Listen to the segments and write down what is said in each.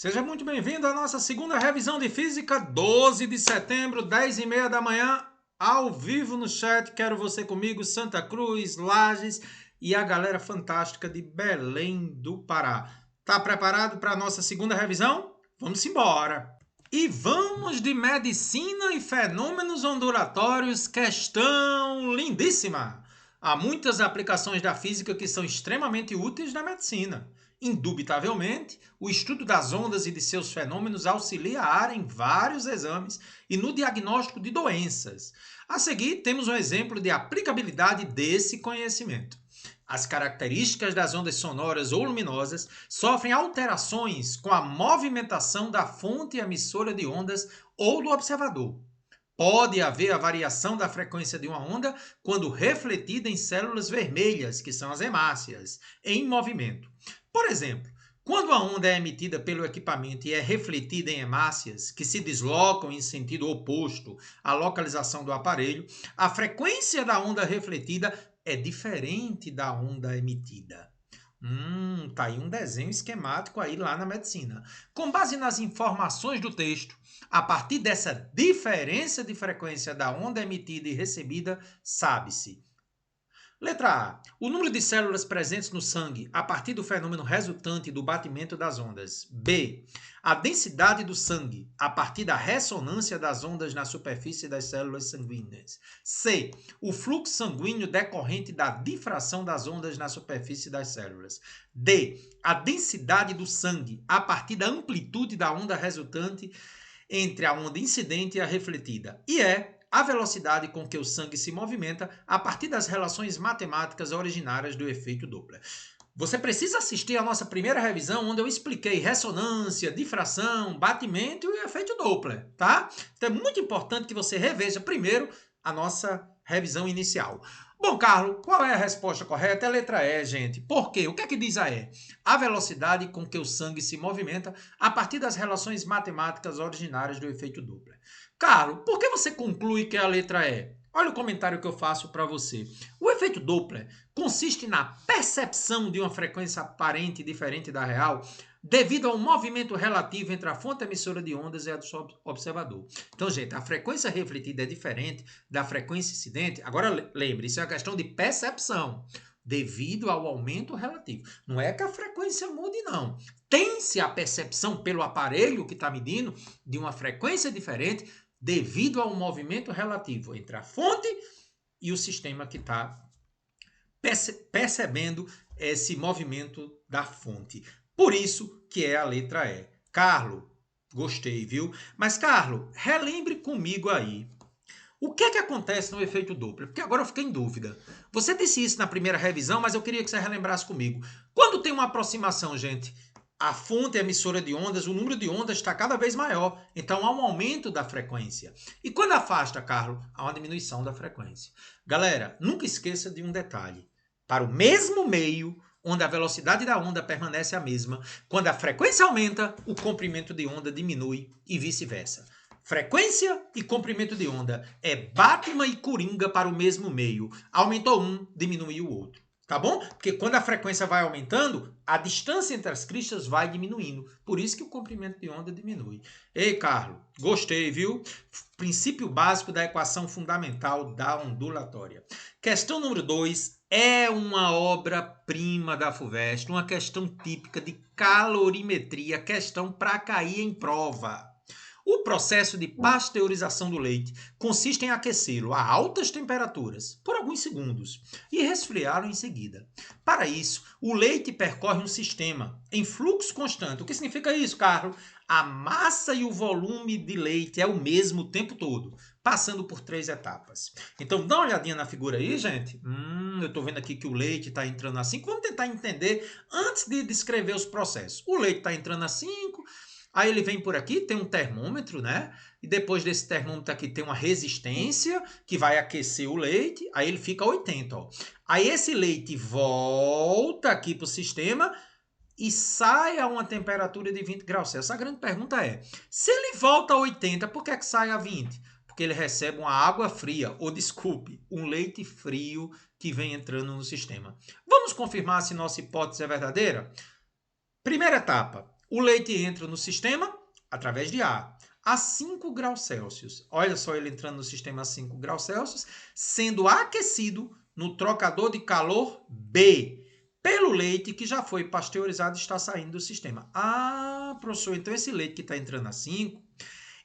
Seja muito bem-vindo à nossa segunda revisão de física, 12 de setembro, 10h30 da manhã, ao vivo no chat. Quero você comigo, Santa Cruz, Lages e a galera fantástica de Belém do Pará. Tá preparado para a nossa segunda revisão? Vamos embora! E vamos de medicina e fenômenos ondulatórios, questão lindíssima! Há muitas aplicações da física que são extremamente úteis na medicina. Indubitavelmente, o estudo das ondas e de seus fenômenos auxilia a área em vários exames e no diagnóstico de doenças. A seguir, temos um exemplo de aplicabilidade desse conhecimento. As características das ondas sonoras ou luminosas sofrem alterações com a movimentação da fonte emissora de ondas ou do observador. Pode haver a variação da frequência de uma onda quando refletida em células vermelhas, que são as hemácias, em movimento. Por exemplo, quando a onda é emitida pelo equipamento e é refletida em hemácias, que se deslocam em sentido oposto à localização do aparelho, a frequência da onda refletida é diferente da onda emitida. Tá aí um desenho esquemático aí lá na medicina. Com base nas informações do texto, a partir dessa diferença de frequência da onda emitida e recebida, sabe-se. Letra A. O número de células presentes no sangue a partir do fenômeno resultante do batimento das ondas. B. A densidade do sangue a partir da ressonância das ondas na superfície das células sanguíneas. C. O fluxo sanguíneo decorrente da difração das ondas na superfície das células. D. A densidade do sangue a partir da amplitude da onda resultante entre a onda incidente e a refletida. E a velocidade com que o sangue se movimenta a partir das relações matemáticas originárias do efeito Doppler. Você precisa assistir à nossa primeira revisão, onde eu expliquei ressonância, difração, batimento e o efeito Doppler, tá? Então é muito importante que você reveja primeiro a nossa revisão inicial. Bom, Carlos, qual é a resposta correta? É a letra E, gente. Por quê? O que é que diz a E? A velocidade com que o sangue se movimenta a partir das relações matemáticas originárias do efeito Doppler. Carlos, por que você conclui que é a letra E? Olha o comentário que eu faço para você. O efeito Doppler consiste na percepção de uma frequência aparente diferente da real devido ao movimento relativo entre a fonte emissora de ondas e a do observador. Então, gente, a frequência refletida é diferente da frequência incidente. Agora, lembre, isso é uma questão de percepção devido ao aumento relativo. Não é que a frequência mude, não. Tem-se a percepção pelo aparelho que está medindo de uma frequência diferente devido ao movimento relativo entre a fonte e o sistema que está percebendo esse movimento da fonte. Por isso que é a letra E. Carlos, gostei, viu? Mas, Carlos, relembre comigo aí. O que é que acontece no efeito Doppler? Porque agora eu fiquei em dúvida. Você disse isso na primeira revisão, mas eu queria que você relembrasse comigo. Quando tem uma aproximação, gente, a fonte emissora de ondas, o número de ondas está cada vez maior. Então há um aumento da frequência. E quando afasta, Carlos, há uma diminuição da frequência. Galera, nunca esqueça de um detalhe. Para o mesmo meio, onde a velocidade da onda permanece a mesma, quando a frequência aumenta, o comprimento de onda diminui e vice-versa. Frequência e comprimento de onda é Batman e Coringa para o mesmo meio. Aumentou um, diminuiu o outro. Tá bom? Porque quando a frequência vai aumentando, a distância entre as cristas vai diminuindo. Por isso que o comprimento de onda diminui. Ei, Carlos, gostei, viu? Princípio básico da equação fundamental da ondulatória. Questão número 2 é uma obra-prima da FUVEST, uma questão típica de calorimetria, questão para cair em prova. O processo de pasteurização do leite consiste em aquecê-lo a altas temperaturas por alguns segundos e resfriá-lo em seguida. Para isso, o leite percorre um sistema em fluxo constante. O que significa isso, Carlos? A massa e o volume de leite é o mesmo o tempo todo, passando por 3 etapas. Então, dá uma olhadinha na figura aí, gente. Eu estou vendo aqui que o leite está entrando a 5. Vamos tentar entender antes de descrever os processos. O leite está entrando a 5. Aí ele vem por aqui, tem um termômetro, né? E depois desse termômetro aqui tem uma resistência que vai aquecer o leite. Aí ele fica a 80, ó. Aí esse leite volta aqui para o sistema e sai a uma temperatura de 20 graus Celsius. A grande pergunta é, se ele volta a 80, por que é que sai a 20? Porque ele recebe uma água fria, ou desculpe, um leite frio que vem entrando no sistema. Vamos confirmar se nossa hipótese é verdadeira? Primeira etapa. O leite entra no sistema através de ar a 5 graus Celsius. Olha só ele entrando no sistema a 5 graus Celsius, sendo aquecido no trocador de calor B, pelo leite que já foi pasteurizado e está saindo do sistema. Ah, professor, então esse leite que está entrando a 5,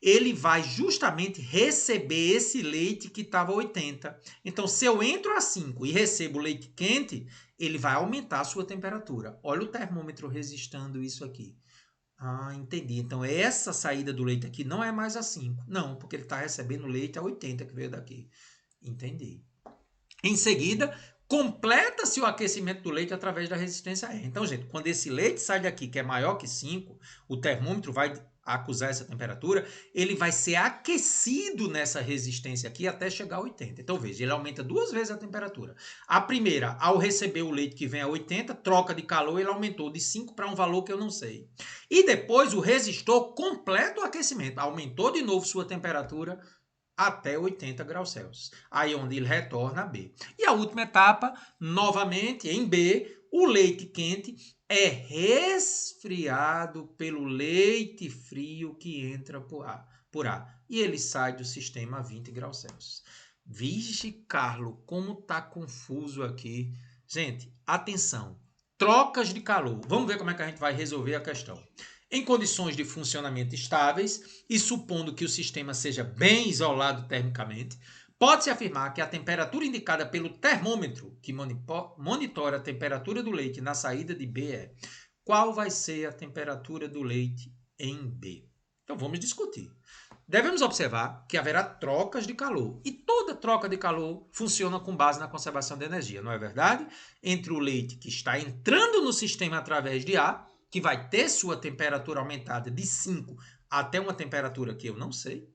ele vai justamente receber esse leite que estava a 80. Então, se eu entro a 5 e recebo leite quente, ele vai aumentar a sua temperatura. Olha o termômetro resistando isso aqui. Ah, entendi. Então, essa saída do leite aqui não é mais a 5. Não, porque ele está recebendo leite a 80 que veio daqui. Entendi. Em seguida, completa-se o aquecimento do leite através da resistência R. Então, gente, quando esse leite sai daqui, que é maior que 5, o termômetro vai acusar essa temperatura, ele vai ser aquecido nessa resistência aqui até chegar a 80. Então, veja, ele aumenta 2 vezes a temperatura. A primeira, ao receber o leite que vem a 80, troca de calor, ele aumentou de 5 para um valor que eu não sei. E depois, o resistor completa o aquecimento, aumentou de novo sua temperatura até 80 graus Celsius. Aí onde ele retorna a B. E a última etapa, novamente, em B, o leite quente é resfriado pelo leite frio que entra por A. E ele sai do sistema a 20 graus Celsius. Vixe, Carlos, como tá confuso aqui. Gente, atenção. Trocas de calor. Vamos ver como é que a gente vai resolver a questão. Em condições de funcionamento estáveis e supondo que o sistema seja bem isolado termicamente, pode-se afirmar que a temperatura indicada pelo termômetro que monitora a temperatura do leite na saída de B é: qual vai ser a temperatura do leite em B? Então vamos discutir. Devemos observar que haverá trocas de calor e toda troca de calor funciona com base na conservação de energia, não é verdade? Entre o leite que está entrando no sistema através de ar, que vai ter sua temperatura aumentada de 5 até uma temperatura que eu não sei,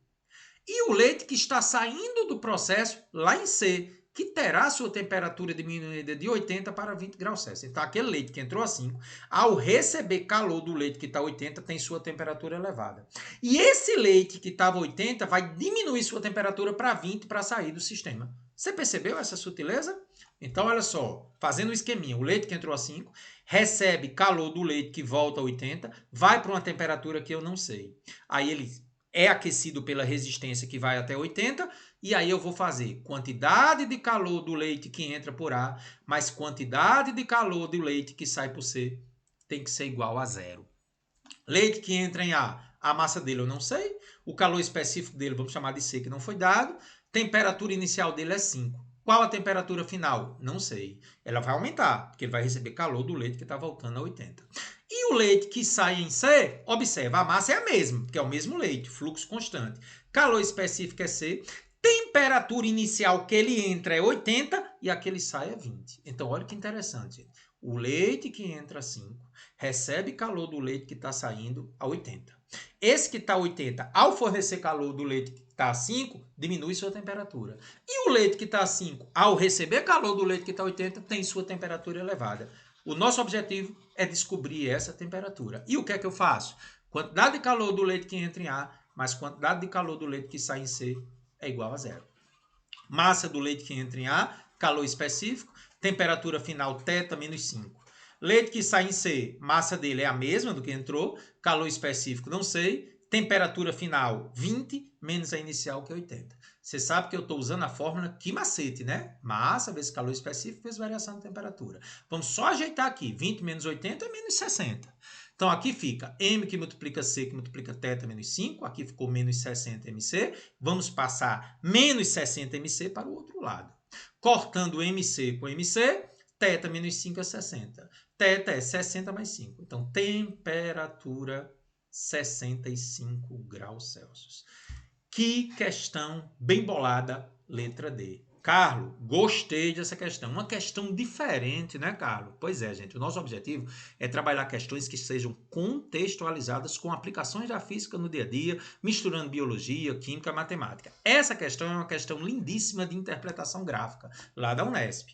e o leite que está saindo do processo lá em C, que terá sua temperatura diminuída de 80 para 20 graus Celsius. Então, aquele leite que entrou a 5, ao receber calor do leite que está a 80, tem sua temperatura elevada. E esse leite que estava a 80 vai diminuir sua temperatura para 20 para sair do sistema. Você percebeu essa sutileza? Então, olha só, fazendo um esqueminha, o leite que entrou a 5 recebe calor do leite que volta a 80, vai para uma temperatura que eu não sei. Aí ele é aquecido pela resistência que vai até 80, e aí eu vou fazer quantidade de calor do leite que entra por A, mais quantidade de calor do leite que sai por C, tem que ser igual a 0. Leite que entra em a massa dele eu não sei, o calor específico dele vamos chamar de C, que não foi dado, temperatura inicial dele é 5. Qual a temperatura final? Não sei. Ela vai aumentar, porque ele vai receber calor do leite que está voltando a 80. E o leite que sai em C, observa, a massa é a mesma, porque é o mesmo leite, fluxo constante. Calor específico é C, temperatura inicial que ele entra é 80 e a que ele sai é 20. Então, olha que interessante. O leite que entra a 5 recebe calor do leite que está saindo a 80. Esse que está a 80, ao fornecer calor do leite que está a 5, diminui sua temperatura. E o leite que está a 5, ao receber calor do leite que está a 80, tem sua temperatura elevada. O nosso objetivo é descobrir essa temperatura. E o que é que eu faço? Quantidade de calor do leite que entra em A, mais quantidade de calor do leite que sai em C é igual a 0. Massa do leite que entra em A, calor específico, temperatura final θ menos 5. Leite que sai em C, massa dele é a mesma do que entrou, calor específico não sei, temperatura final 20 menos a inicial que é 80. Você sabe que eu estou usando a fórmula que macete, né? Massa vezes calor específico vezes variação de temperatura. Vamos só ajeitar aqui. 20 menos 80 é menos 60. Então, aqui fica M que multiplica C que multiplica θ menos 5. Aqui ficou menos 60 MC. Vamos passar menos 60 MC para o outro lado. Cortando MC com MC, θ menos 5 é 60. θ é 60 mais 5. Então, temperatura 65 graus Celsius. Que questão bem bolada, letra D. Carlos, gostei dessa questão. Uma questão diferente, né, Carlos? Pois é, gente. O nosso objetivo é trabalhar questões que sejam contextualizadas com aplicações da física no dia a dia, misturando biologia, química, matemática. Essa questão é uma questão lindíssima de interpretação gráfica, lá da Unesp.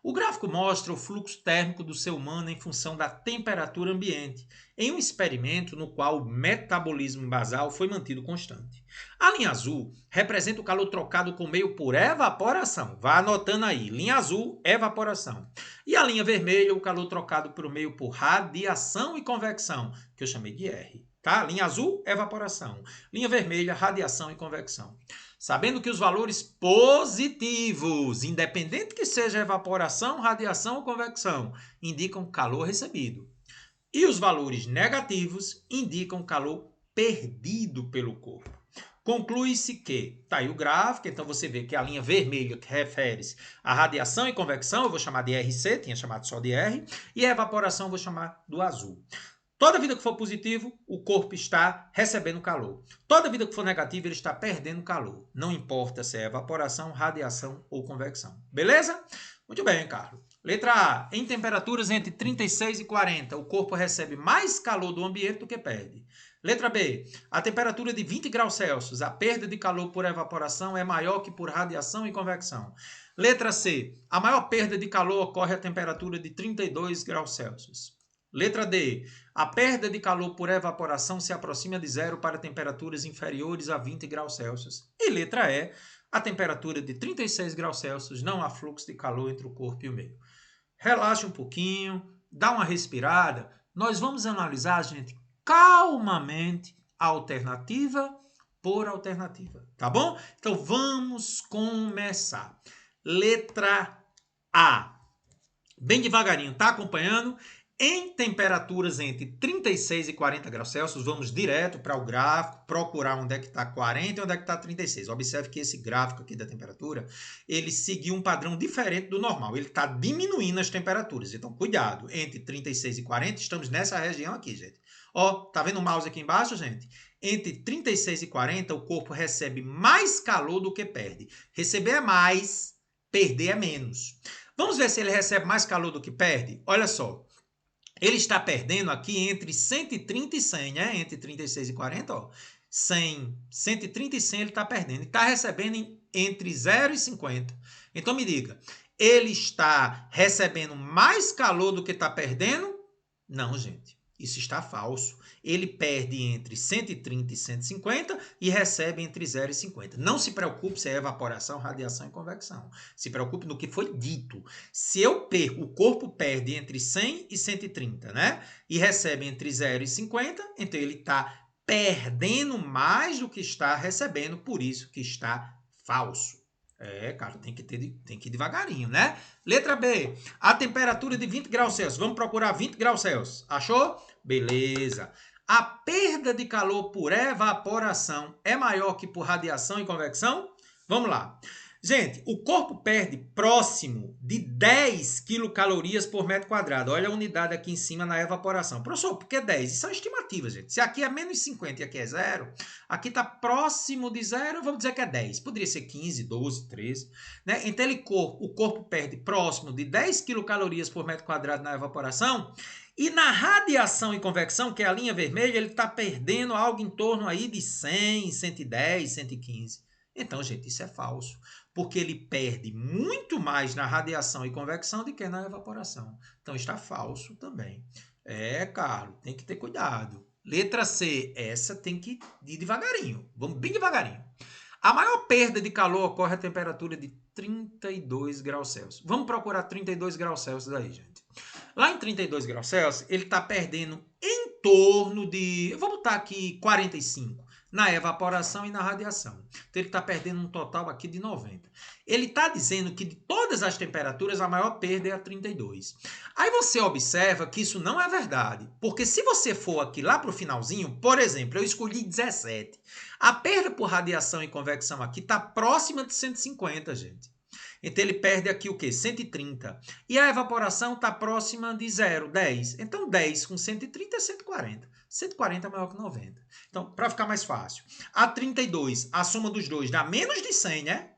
O gráfico mostra o fluxo térmico do ser humano em função da temperatura ambiente, em um experimento no qual o metabolismo basal foi mantido constante. A linha azul representa o calor trocado com o meio por evaporação. Vá anotando aí, linha azul, evaporação. E a linha vermelha, o calor trocado por meio por radiação e convecção, que eu chamei de R. Tá? Linha azul, evaporação. Linha vermelha, radiação e convecção. Sabendo que os valores positivos, independente que seja evaporação, radiação ou convecção, indicam calor recebido. E os valores negativos indicam calor perdido pelo corpo. Conclui-se que, está aí o gráfico, então você vê que a linha vermelha que refere-se à radiação e convecção, eu vou chamar de RC, tinha chamado só de R, e a evaporação eu vou chamar do azul. Toda vida que for positivo, o corpo está recebendo calor. Toda vida que for negativa, ele está perdendo calor. Não importa se é evaporação, radiação ou convecção. Beleza? Muito bem, Carlos. Letra A. Em temperaturas entre 36 e 40, o corpo recebe mais calor do ambiente do que perde. Letra B. A temperatura de 20 graus Celsius, a perda de calor por evaporação é maior que por radiação e convecção. Letra C. A maior perda de calor ocorre à temperatura de 32 graus Celsius. Letra D. A perda de calor por evaporação se aproxima de zero para temperaturas inferiores a 20 graus Celsius. E letra E. A temperatura de 36 graus Celsius não há fluxo de calor entre o corpo e o meio. Relaxa um pouquinho, dá uma respirada. Nós vamos analisar, gente, calmamente, alternativa por alternativa, tá bom? Então vamos começar. Letra A. Bem devagarinho, tá acompanhando? Em temperaturas entre 36 e 40 graus Celsius, vamos direto para o gráfico, procurar onde é que está 40 e onde é que está 36. Observe que esse gráfico aqui da temperatura, ele seguiu um padrão diferente do normal. Ele está diminuindo as temperaturas. Então, cuidado. Entre 36 e 40, estamos nessa região aqui, gente. Ó, tá vendo o mouse aqui embaixo, gente? Entre 36 e 40, o corpo recebe mais calor do que perde. Receber é mais, perder é menos. Vamos ver se ele recebe mais calor do que perde? Olha só. Ele está perdendo aqui entre 130 e 100, né? Entre 36 e 40, ó. 100, 130 e 100 ele está perdendo. Ele está recebendo entre 0 e 50. Então me diga, ele está recebendo mais calor do que está perdendo? Não, gente. Isso está falso. Ele perde entre 130 e 150 e recebe entre 0 e 50. Não se preocupe se é evaporação, radiação e convecção. Se preocupe no que foi dito. Se eu perco, o corpo perde entre 100 e 130, né? E recebe entre 0 e 50, então ele está perdendo mais do que está recebendo, por isso que está falso. Cara, tem que ir devagarinho, né? Letra B. A temperatura de 20 graus Celsius. Vamos procurar 20 graus Celsius. Achou? Beleza. A perda de calor por evaporação é maior que por radiação e convecção? Vamos lá. Gente, o corpo perde próximo de 10 quilocalorias por metro quadrado. Olha a unidade aqui em cima na evaporação. Professor, por que 10? Isso é uma estimativa, gente. Se aqui é menos 50 e aqui é zero, aqui está próximo de zero, vamos dizer que é 10. Poderia ser 15, 12, 13. Né? Então, o corpo perde próximo de 10 quilocalorias por metro quadrado na evaporação. E na radiação e convecção, que é a linha vermelha, ele está perdendo algo em torno aí de 100, 110, 115. Então, gente, isso é falso, porque ele perde muito mais na radiação e convecção do que na evaporação. Então, está falso também. Carlos, tem que ter cuidado. Letra C, essa tem que ir devagarinho. Vamos bem devagarinho. A maior perda de calor ocorre a temperatura de 32 graus Celsius. Vamos procurar 32 graus Celsius aí, gente. Lá em 32 graus Celsius, ele está perdendo em torno de, eu vou botar aqui 45, na evaporação e na radiação. Então, ele está perdendo um total aqui de 90. Ele está dizendo que de todas as temperaturas, a maior perda é a 32. Aí você observa que isso não é verdade, porque se você for aqui lá para o finalzinho, por exemplo, eu escolhi 17. A perda por radiação e convecção aqui está próxima de 150, gente. Então, ele perde aqui o quê? 130. E a evaporação está próxima de 0, 10. Então, 10 com 130 é 140. 140 é maior que 90. Então, para ficar mais fácil, a 32, a soma dos dois dá menos de 100, né?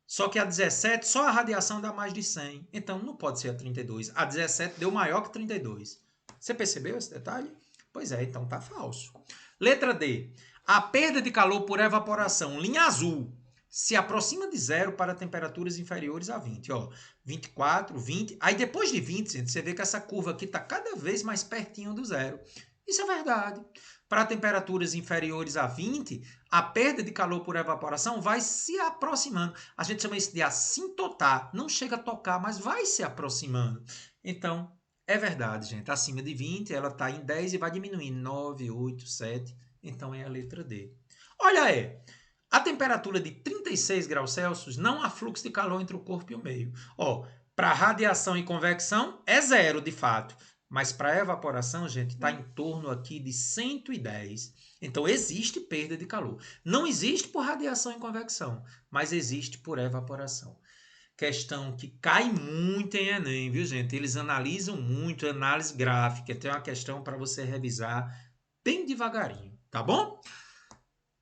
Só que a 17, só a radiação dá mais de 100. Então, não pode ser a 32. A 17 deu maior que 32. Você percebeu esse detalhe? Pois é, então tá falso. Letra D. A perda de calor por evaporação, linha azul, se aproxima de zero para temperaturas inferiores a 20. Ó, 24, 20. Aí depois de 20, gente, você vê que essa curva aqui está cada vez mais pertinho do zero. Isso é verdade. Para temperaturas inferiores a 20, a perda de calor por evaporação vai se aproximando. A gente chama isso de assintotar. Não chega a tocar, mas vai se aproximando. Então, é verdade, gente. Acima de 20, ela está em 10 e vai diminuindo. 9, 8, 7. Então, é a letra D. Olha aí. A temperatura de 36 graus Celsius não há fluxo de calor entre o corpo e o meio. Ó, para radiação e convecção é zero, de fato. Mas para evaporação, gente, está em torno aqui de 110. Então, existe perda de calor. Não existe por radiação e convecção, mas existe por evaporação. Questão que cai muito em Enem, viu, gente? Eles analisam muito, análise gráfica. Tem uma questão para você revisar bem devagarinho, tá bom?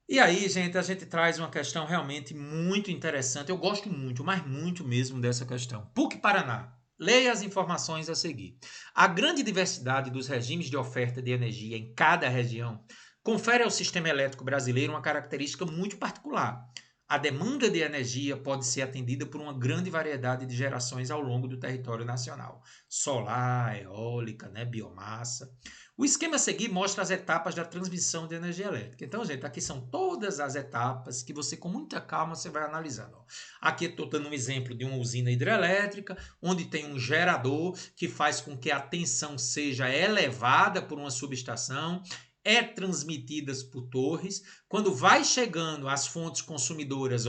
E aí, gente, a gente traz uma questão realmente muito interessante. Eu gosto muito, mas muito mesmo dessa questão. PUC Paraná. Leia as informações a seguir. A grande diversidade dos regimes de oferta de energia em cada região confere ao sistema elétrico brasileiro uma característica muito particular. A demanda de energia pode ser atendida por uma grande variedade de gerações ao longo do território nacional. Solar, eólica, biomassa. O esquema a seguir mostra as etapas da transmissão de energia elétrica. Então, gente, aqui são todas as etapas que você, com muita calma, você vai analisando. Aqui eu estou dando um exemplo de uma usina hidrelétrica, onde tem um gerador que faz com que a tensão seja elevada por uma subestação, é transmitidas por torres. Quando vai chegando às fontes consumidoras,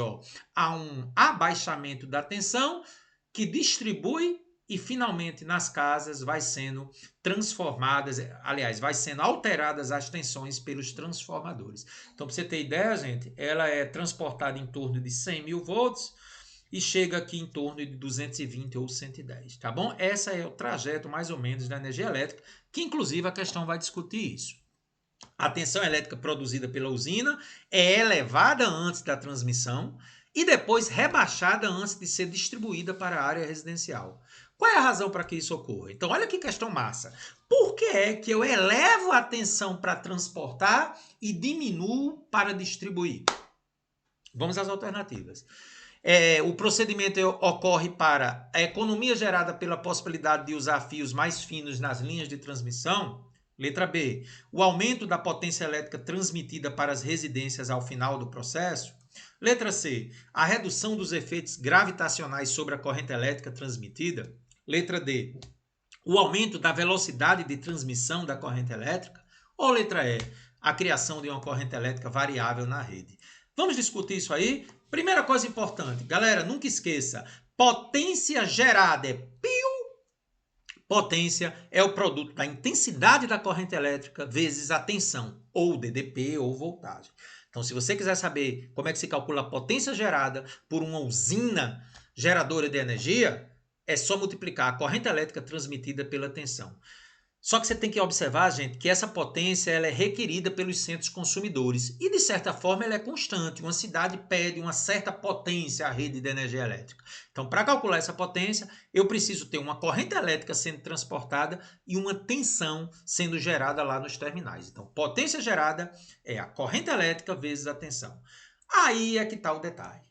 há um abaixamento da tensão que distribui e finalmente nas casas vai sendo transformadas, aliás, vai sendo alteradas as tensões pelos transformadores. Então, para você ter ideia, gente, ela é transportada em torno de 100 mil volts e chega aqui em torno de 220 ou 110, tá bom? Esse é o trajeto mais ou menos da energia elétrica, que inclusive a questão vai discutir isso. A tensão elétrica produzida pela usina é elevada antes da transmissão e depois rebaixada antes de ser distribuída para a área residencial. Qual é a razão para que isso ocorra? Então, olha que questão massa. Por que é que eu elevo a tensão para transportar e diminuo para distribuir? Vamos às alternativas. O procedimento ocorre para a economia gerada pela possibilidade de usar fios mais finos nas linhas de transmissão. Letra B. O aumento da potência elétrica transmitida para as residências ao final do processo. Letra C. A redução dos efeitos gravitacionais sobre a corrente elétrica transmitida. Letra D. O aumento da velocidade de transmissão da corrente elétrica. Ou letra E. A criação de uma corrente elétrica variável na rede. Vamos discutir isso aí? Primeira coisa importante, galera, nunca esqueça, potência gerada é potência é o produto da intensidade da corrente elétrica vezes a tensão, ou DDP, ou voltagem. Então, se você quiser saber como é que se calcula a potência gerada por uma usina geradora de energia, é só multiplicar a corrente elétrica transmitida pela tensão. Só que você tem que observar, gente, que essa potência ela é requerida pelos centros consumidores e, de certa forma, ela é constante. Uma cidade pede uma certa potência à rede de energia elétrica. Então, para calcular essa potência, eu preciso ter uma corrente elétrica sendo transportada e uma tensão sendo gerada lá nos terminais. Então, potência gerada é a corrente elétrica vezes a tensão. Aí é que está o detalhe.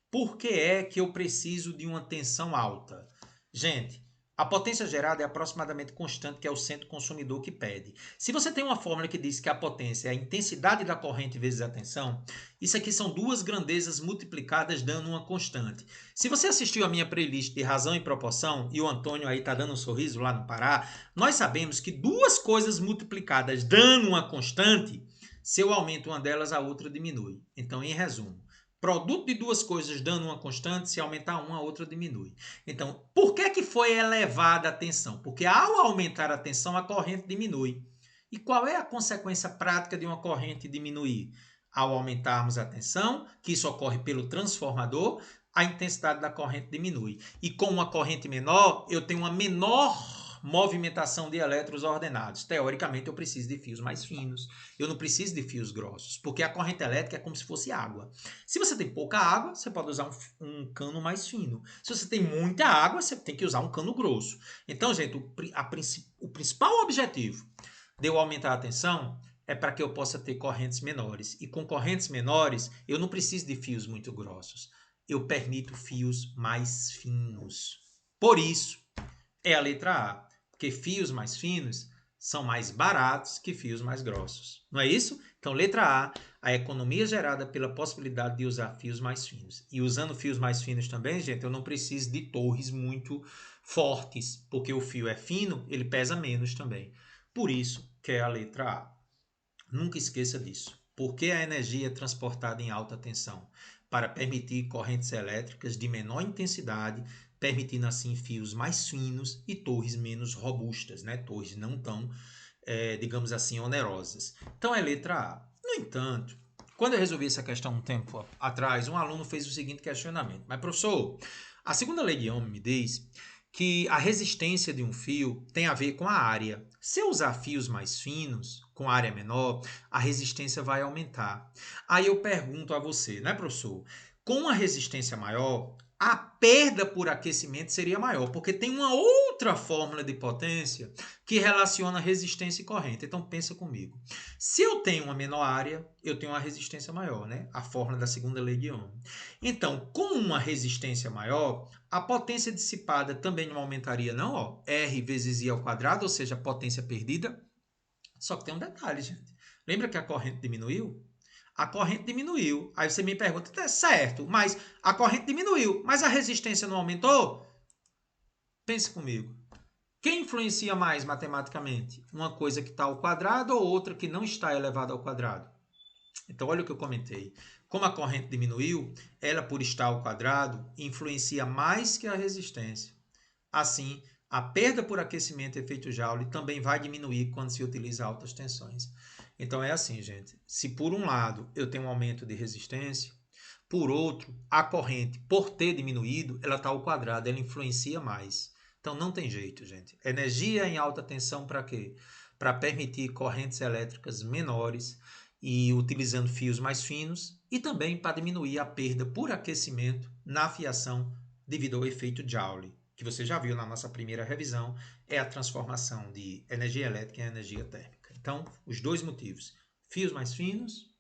Por que é que eu preciso de uma tensão alta? Gente, a potência gerada é aproximadamente constante, que é o centro consumidor que pede. Se você tem uma fórmula que diz que a potência é a intensidade da corrente vezes a tensão, isso aqui são duas grandezas multiplicadas dando uma constante. Se você assistiu a minha playlist de razão e proporção, e o Antônio aí está dando um sorriso lá no Pará, nós sabemos que duas coisas multiplicadas dando uma constante, se eu aumento uma delas, a outra diminui. Então, em resumo, produto de duas coisas dando uma constante, se aumentar uma, a outra diminui. Então, por que foi elevada a tensão? Porque ao aumentar a tensão, a corrente diminui. E qual é a consequência prática de uma corrente diminuir? Ao aumentarmos a tensão, que isso ocorre pelo transformador, a intensidade da corrente diminui. E com uma corrente menor, eu tenho uma menor movimentação de elétrons ordenados. Teoricamente, eu preciso de fios mais finos. Eu não preciso de fios grossos, porque a corrente elétrica é como se fosse água. Se você tem pouca água, você pode usar um cano mais fino. Se você tem muita água, você tem que usar um cano grosso. Então, gente, o principal objetivo de eu aumentar a tensão é para que eu possa ter correntes menores. E com correntes menores, eu não preciso de fios muito grossos. Eu permito fios mais finos. Por isso, é a letra A. Porque fios mais finos são mais baratos que fios mais grossos. Não é isso? Então, letra a economia gerada pela possibilidade de usar fios mais finos. E usando fios mais finos também, gente, eu não preciso de torres muito fortes, porque o fio é fino, ele pesa menos também. Por isso que é a letra A. Nunca esqueça disso. Porque a energia é transportada em alta tensão? Para permitir correntes elétricas de menor intensidade, permitindo assim fios mais finos e torres menos robustas, né? Torres não tão, digamos assim, onerosas. Então é letra A. No entanto, quando eu resolvi essa questão um tempo atrás, um aluno fez o seguinte questionamento: mas professor, a segunda lei de Ohm me diz que a resistência de um fio tem a ver com a área. Se eu usar fios mais finos, com área menor, a resistência vai aumentar. Aí eu pergunto a você, né, professor? Com uma resistência maior, a perda por aquecimento seria maior, porque tem uma outra fórmula de potência que relaciona resistência e corrente. Então pensa comigo. Se eu tenho uma menor área, eu tenho uma resistência maior, né? A fórmula da segunda lei de Ohm. Então, com uma resistência maior, a potência dissipada também não aumentaria, não, ó. R vezes I ao quadrado, ou seja, a potência perdida. Só que tem um detalhe, gente. Lembra que a corrente diminuiu? A corrente diminuiu. Aí você me pergunta, é certo, mas a corrente diminuiu, mas a resistência não aumentou? Pense comigo. Quem influencia mais matematicamente? Uma coisa que está ao quadrado ou outra que não está elevada ao quadrado? Então, olha o que eu comentei. Como a corrente diminuiu, ela, por estar ao quadrado, influencia mais que a resistência. Assim, a perda por aquecimento efeito Joule também vai diminuir quando se utiliza altas tensões. Então, é assim, gente. Se por um lado eu tenho um aumento de resistência, por outro, a corrente, por ter diminuído, ela está ao quadrado, ela influencia mais. Então, não tem jeito, gente. Energia em alta tensão para quê? Para permitir correntes elétricas menores e utilizando fios mais finos e também para diminuir a perda por aquecimento na fiação devido ao efeito Joule, que você já viu na nossa primeira revisão, é a transformação de energia elétrica em energia térmica. Então, os dois motivos, fios mais finos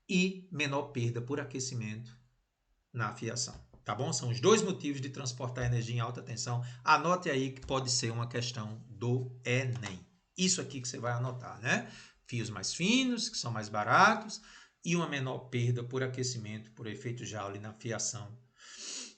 e menor perda por aquecimento na fiação. Tá bom? São os dois motivos de transportar energia em alta tensão. Anote aí que pode ser uma questão do Enem. Isso aqui que você vai anotar, né? Fios mais finos, que são mais baratos, e uma menor perda por aquecimento, por efeito Joule na fiação,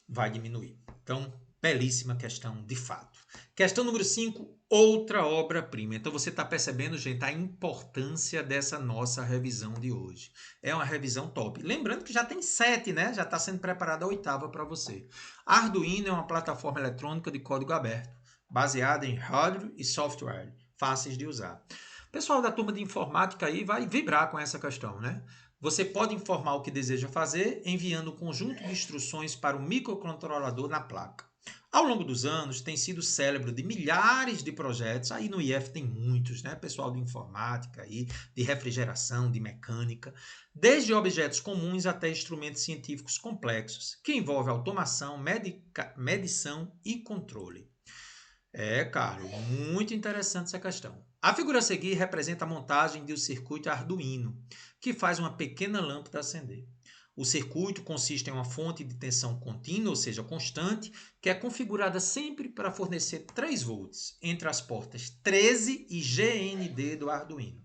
vai diminuir. Então, belíssima questão de fato. Questão número 5, outra obra-prima. Então, você está percebendo, gente, a importância dessa nossa revisão de hoje. É uma revisão top. Lembrando que já tem 7, né? Já está sendo preparada a 8ª para você. Arduino é uma plataforma eletrônica de código aberto, baseada em hardware e software, fáceis de usar. O pessoal da turma de informática aí vai vibrar com essa questão, né? Você pode informar o que deseja fazer enviando um conjunto de instruções para o microcontrolador na placa. Ao longo dos anos, tem sido cérebro de milhares de projetos. Aí no IF tem muitos, né? Pessoal de informática, aí, de refrigeração, de mecânica, desde objetos comuns até instrumentos científicos complexos, que envolvem automação, medição e controle. É, Carlos, muito interessante essa questão. A figura a seguir representa a montagem de um circuito Arduino, que faz uma pequena lâmpada acender. O circuito consiste em uma fonte de tensão contínua, ou seja, constante, que é configurada sempre para fornecer 3 volts entre as portas 13 e GND do Arduino.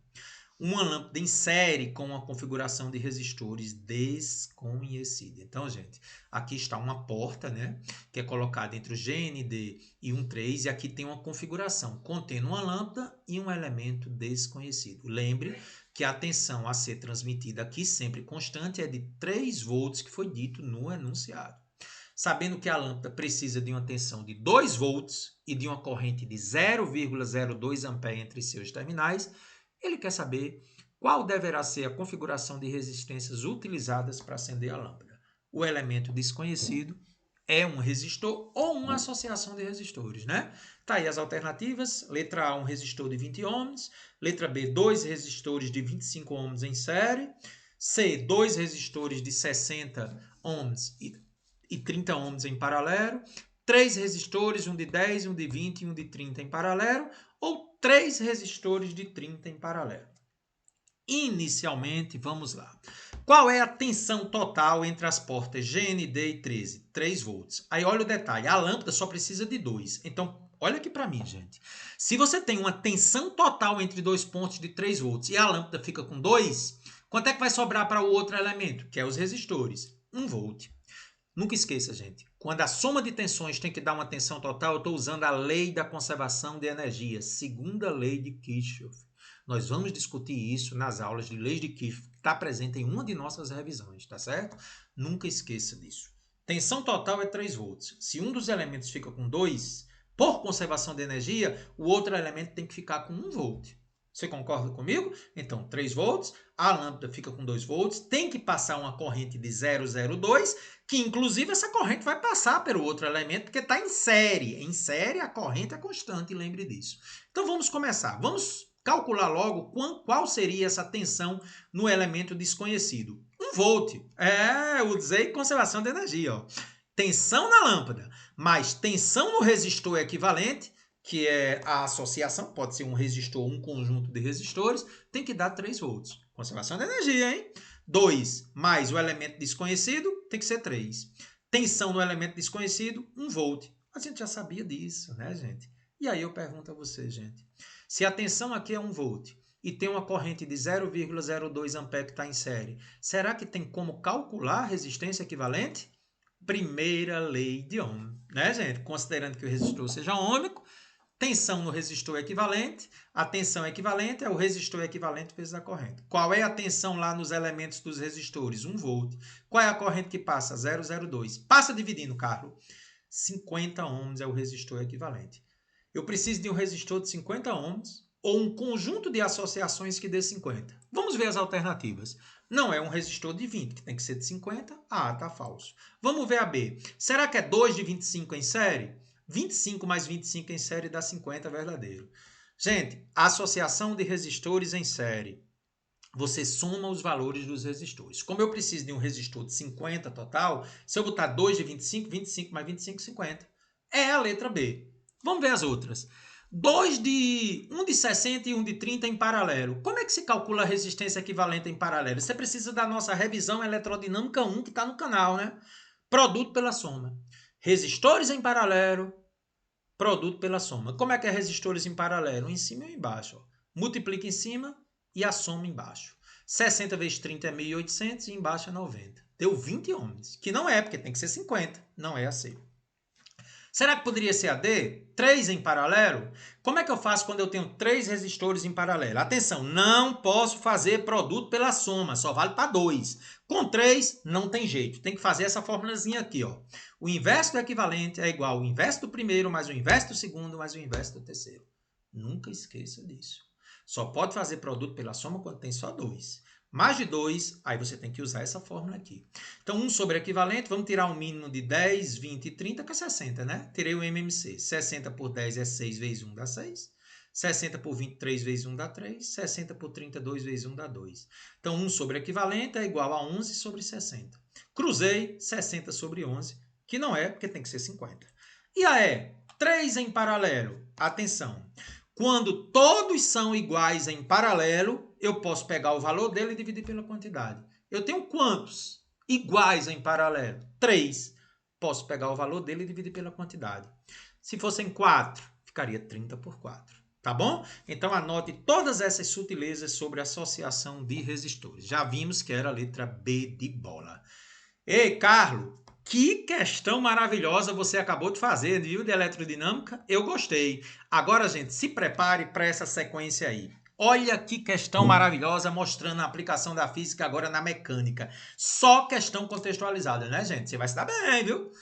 Uma lâmpada em série com uma configuração de resistores desconhecida. Então, gente, aqui está uma porta, né, que é colocada entre o GND e um 3, e aqui tem uma configuração contendo uma lâmpada e um elemento desconhecido. Lembre que a tensão a ser transmitida aqui, sempre constante, é de 3 volts, que foi dito no enunciado. Sabendo que a lâmpada precisa de uma tensão de 2 volts e de uma corrente de 0,02 A entre seus terminais, ele quer saber qual deverá ser a configuração de resistências utilizadas para acender a lâmpada. O elemento desconhecido é um resistor ou uma associação de resistores, né? Tá aí as alternativas. Letra A, um resistor de 20 ohms. Letra B, 2 resistores de 25 ohms em série. C, 2 resistores de 60 ohms e 30 ohms em paralelo. 3 resistores, um de 10, um de 20 e um de 30 em paralelo. Ou 3 resistores de 30 em paralelo. Inicialmente, vamos lá. Qual é a tensão total entre as portas GND e 13? 3 volts. Aí olha o detalhe, a lâmpada só precisa de 2. Então, olha aqui para mim, gente. Se você tem uma tensão total entre dois pontos de 3 volts e a lâmpada fica com 2, quanto é que vai sobrar para o outro elemento, que é os resistores? 1 volt. Nunca esqueça, gente, quando a soma de tensões tem que dar uma tensão total, eu estou usando a lei da conservação de energia, segunda lei de Kirchhoff. Nós vamos discutir isso nas aulas de leis de Kirchhoff, que está presente em uma de nossas revisões, tá certo? Nunca esqueça disso. Tensão total é 3 volts. Se um dos elementos fica com 2, por conservação de energia, o outro elemento tem que ficar com 1 volt. Você concorda comigo? Então, 3 volts, a lâmpada fica com 2 volts, tem que passar uma corrente de 0,02, que inclusive essa corrente vai passar pelo outro elemento, porque está em série. Em série, a corrente é constante, lembre disso. Então, vamos começar. Vamos calcular logo qual seria essa tensão no elemento desconhecido. 1 volt. Eu usei conservação de energia. Ó. Tensão na lâmpada, mais tensão no resistor equivalente, que é a associação, pode ser um resistor ou um conjunto de resistores, tem que dar 3 volts. Conservação de energia, hein? 2 mais o elemento desconhecido tem que ser 3. Tensão no elemento desconhecido, 1 volt. A gente já sabia disso, né, gente? E aí eu pergunto a você, gente. Se a tensão aqui é 1 volt e tem uma corrente de 0,02 ampere que está em série, será que tem como calcular a resistência equivalente? Primeira lei de Ohm, né, gente? Considerando que o resistor seja ôhmico, tensão no resistor equivalente, a tensão equivalente é o resistor equivalente vezes a corrente. Qual é a tensão lá nos elementos dos resistores? 1 volt. Qual é a corrente que passa? 0,02. Passa dividindo, Carlos. 50 ohms é o resistor equivalente. Eu preciso de um resistor de 50 ohms ou um conjunto de associações que dê 50. Vamos ver as alternativas. Não é um resistor de 20, que tem que ser de 50. Ah, tá falso. Vamos ver a B. Será que é 2 de 25 em série? 25 mais 25 em série dá 50 verdadeiro. Gente, associação de resistores em série. Você soma os valores dos resistores. Como eu preciso de um resistor de 50 total, se eu botar 2 de 25, 25 mais 25, 50. É a letra B. Vamos ver as outras. 1 de 60 e 1 de 30 em paralelo. Como é que se calcula a resistência equivalente em paralelo? Você precisa da nossa revisão eletrodinâmica 1 que está no canal, né? Produto pela soma. Resistores em paralelo, produto pela soma. Como é que é resistores em paralelo? Em cima e embaixo. Ó. Multiplica em cima e a soma embaixo. 60 vezes 30 é 1.800 e embaixo é 90. Deu 20 ohms, que não é, porque tem que ser 50. Não é a C. Será que poderia ser a D? 3 em paralelo? Como é que eu faço quando eu tenho 3 resistores em paralelo? Atenção, não posso fazer produto pela soma, só vale para 2. Com 3, não tem jeito. Tem que fazer essa formulazinha aqui. Ó. O inverso do equivalente é igual ao inverso do primeiro, mais o inverso do segundo, mais o inverso do terceiro. Nunca esqueça disso. Só pode fazer produto pela soma quando tem só 2. Mais de 2, aí você tem que usar essa fórmula aqui. Então, 1 sobre equivalente, vamos tirar um mínimo de 10, 20 e 30, que é 60, né? Tirei o MMC. 60 por 10 é 6 vezes 1 dá 6. 60 por 23 vezes 1 dá 3. 60 por 32 vezes 1 dá 2. Então, 1 sobre equivalente é igual a 11 sobre 60. Cruzei 60 sobre 11, que não é, porque tem que ser 50. E aí, 3 em paralelo. Atenção. Quando todos são iguais em paralelo, eu posso pegar o valor dele e dividir pela quantidade. Eu tenho quantos iguais em paralelo? 3. Posso pegar o valor dele e dividir pela quantidade. Se fossem 4, ficaria 30 por 4. Tá bom? Então anote todas essas sutilezas sobre associação de resistores. Já vimos que era a letra B de bola. Ei, Carlos, que questão maravilhosa você acabou de fazer, viu, de eletrodinâmica? Eu gostei. Agora, gente, se prepare para essa sequência aí. Olha que questão maravilhosa mostrando a aplicação da física agora na mecânica. Só questão contextualizada, né, gente? Você vai se dar bem, viu?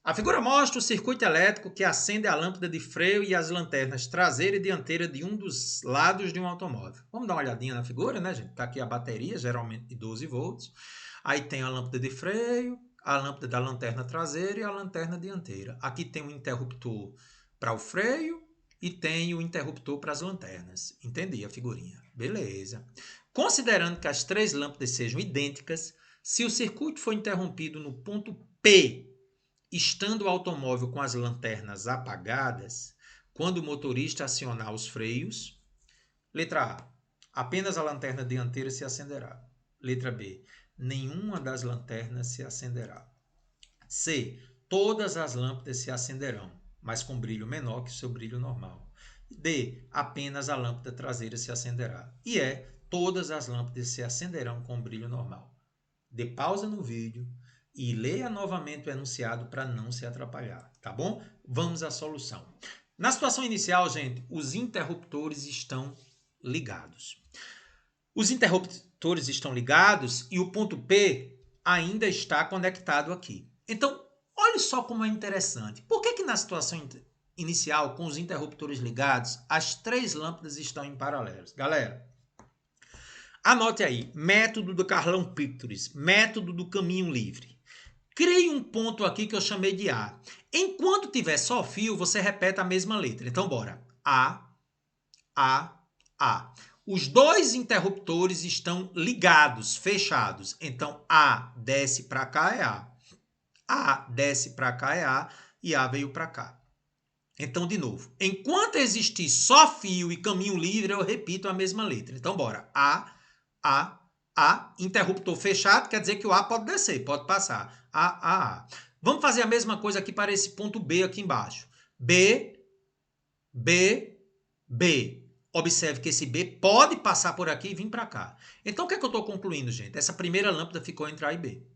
A figura mostra o circuito elétrico que acende a lâmpada de freio e as lanternas traseira e dianteira de um dos lados de um automóvel. Vamos dar uma olhadinha na figura, né, gente? Tá aqui a bateria, geralmente de 12 volts. Aí tem a lâmpada de freio, a lâmpada da lanterna traseira e a lanterna dianteira. Aqui tem um interruptor para o freio e tem o interruptor para as lanternas. Entendi a figurinha. Beleza. Considerando que as 3 lâmpadas sejam idênticas, se o circuito for interrompido no ponto P, estando o automóvel com as lanternas apagadas, quando o motorista acionar os freios, letra A, Apenas a lanterna dianteira se acenderá. Letra B. Nenhuma das lanternas se acenderá. C. Todas as lâmpadas se acenderão, mas com brilho menor que o seu brilho normal. D. Apenas a lâmpada traseira se acenderá. E E. Todas as lâmpadas se acenderão com brilho normal. Dê pausa no vídeo e leia novamente o enunciado para não se atrapalhar, tá bom? Vamos à solução. Na situação inicial, gente, os interruptores estão ligados. Os interruptores estão ligados e o ponto P ainda está conectado aqui. Então, olha só como é interessante. Por que na situação inicial, com os interruptores ligados, as 3 lâmpadas estão em paralelo? Galera, anote aí, método do Carlão Pictures, método do caminho livre. Crie um ponto aqui que eu chamei de A. Enquanto tiver só fio, você repete a mesma letra. Então, bora. A. Os 2 interruptores estão ligados, fechados. Então, A desce para cá é A. A desce para cá é A e A veio para cá. Então, de novo, enquanto existir só fio e caminho livre, eu repito a mesma letra. Então, bora. A, interruptor fechado, quer dizer que o A pode descer, pode passar. A. Vamos fazer a mesma coisa aqui para esse ponto B aqui embaixo. B. Observe que esse B pode passar por aqui e vir para cá. Então, o que é que eu estou concluindo, gente? Essa primeira lâmpada ficou entre A e B.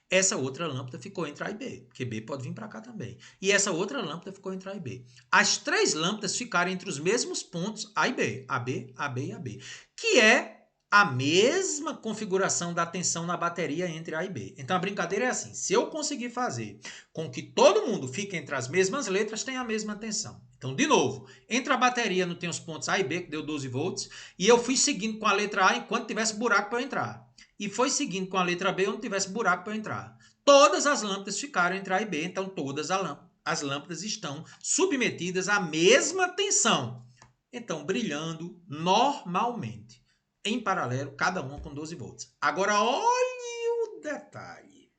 Essa outra lâmpada ficou entre A e B, porque B pode vir para cá também. E essa outra lâmpada ficou entre A e B. As 3 lâmpadas ficaram entre os mesmos pontos A e B. AB e AB. Que é a mesma configuração da tensão na bateria entre A e B. Então, a brincadeira é assim. Se eu conseguir fazer com que todo mundo fique entre as mesmas letras, tem a mesma tensão. Então, de novo, entre a bateria não tem os pontos A e B, que deu 12 volts, e eu fui seguindo com a letra A enquanto tivesse buraco para eu entrar. E foi seguindo com a letra B onde tivesse buraco para eu entrar. Todas as lâmpadas ficaram entre A e B, então todas as lâmpadas estão submetidas à mesma tensão. Então, brilhando normalmente. Em paralelo, cada uma com 12 volts. Agora, olhe o detalhe.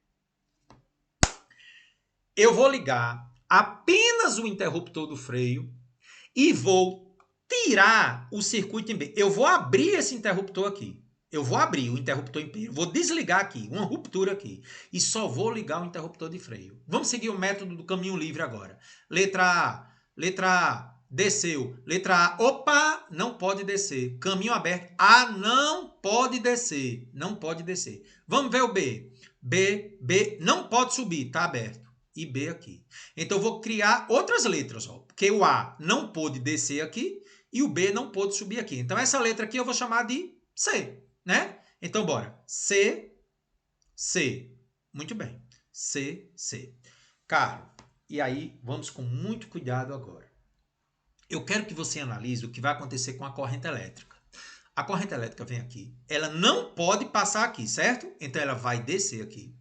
Eu vou ligar apenas o interruptor do freio e vou tirar o circuito em B. Eu vou abrir esse interruptor aqui. Eu vou abrir o interruptor em P. Vou desligar aqui, uma ruptura aqui. E só vou ligar o interruptor de freio. Vamos seguir o método do caminho livre agora. Letra A. Desceu. Letra A. Opa, não pode descer. Caminho aberto. A não pode descer. Não pode descer. Vamos ver o B. B não pode subir, tá aberto. E B aqui. Então, eu vou criar outras letras, ó. Porque o A não pôde descer aqui e o B não pôde subir aqui. Então, essa letra aqui eu vou chamar de C, né? Então, bora. C. Muito bem. C. Cara, e aí, vamos com muito cuidado agora. Eu quero que você analise o que vai acontecer com a corrente elétrica. A corrente elétrica vem aqui. Ela não pode passar aqui, certo? Então, ela vai descer aqui.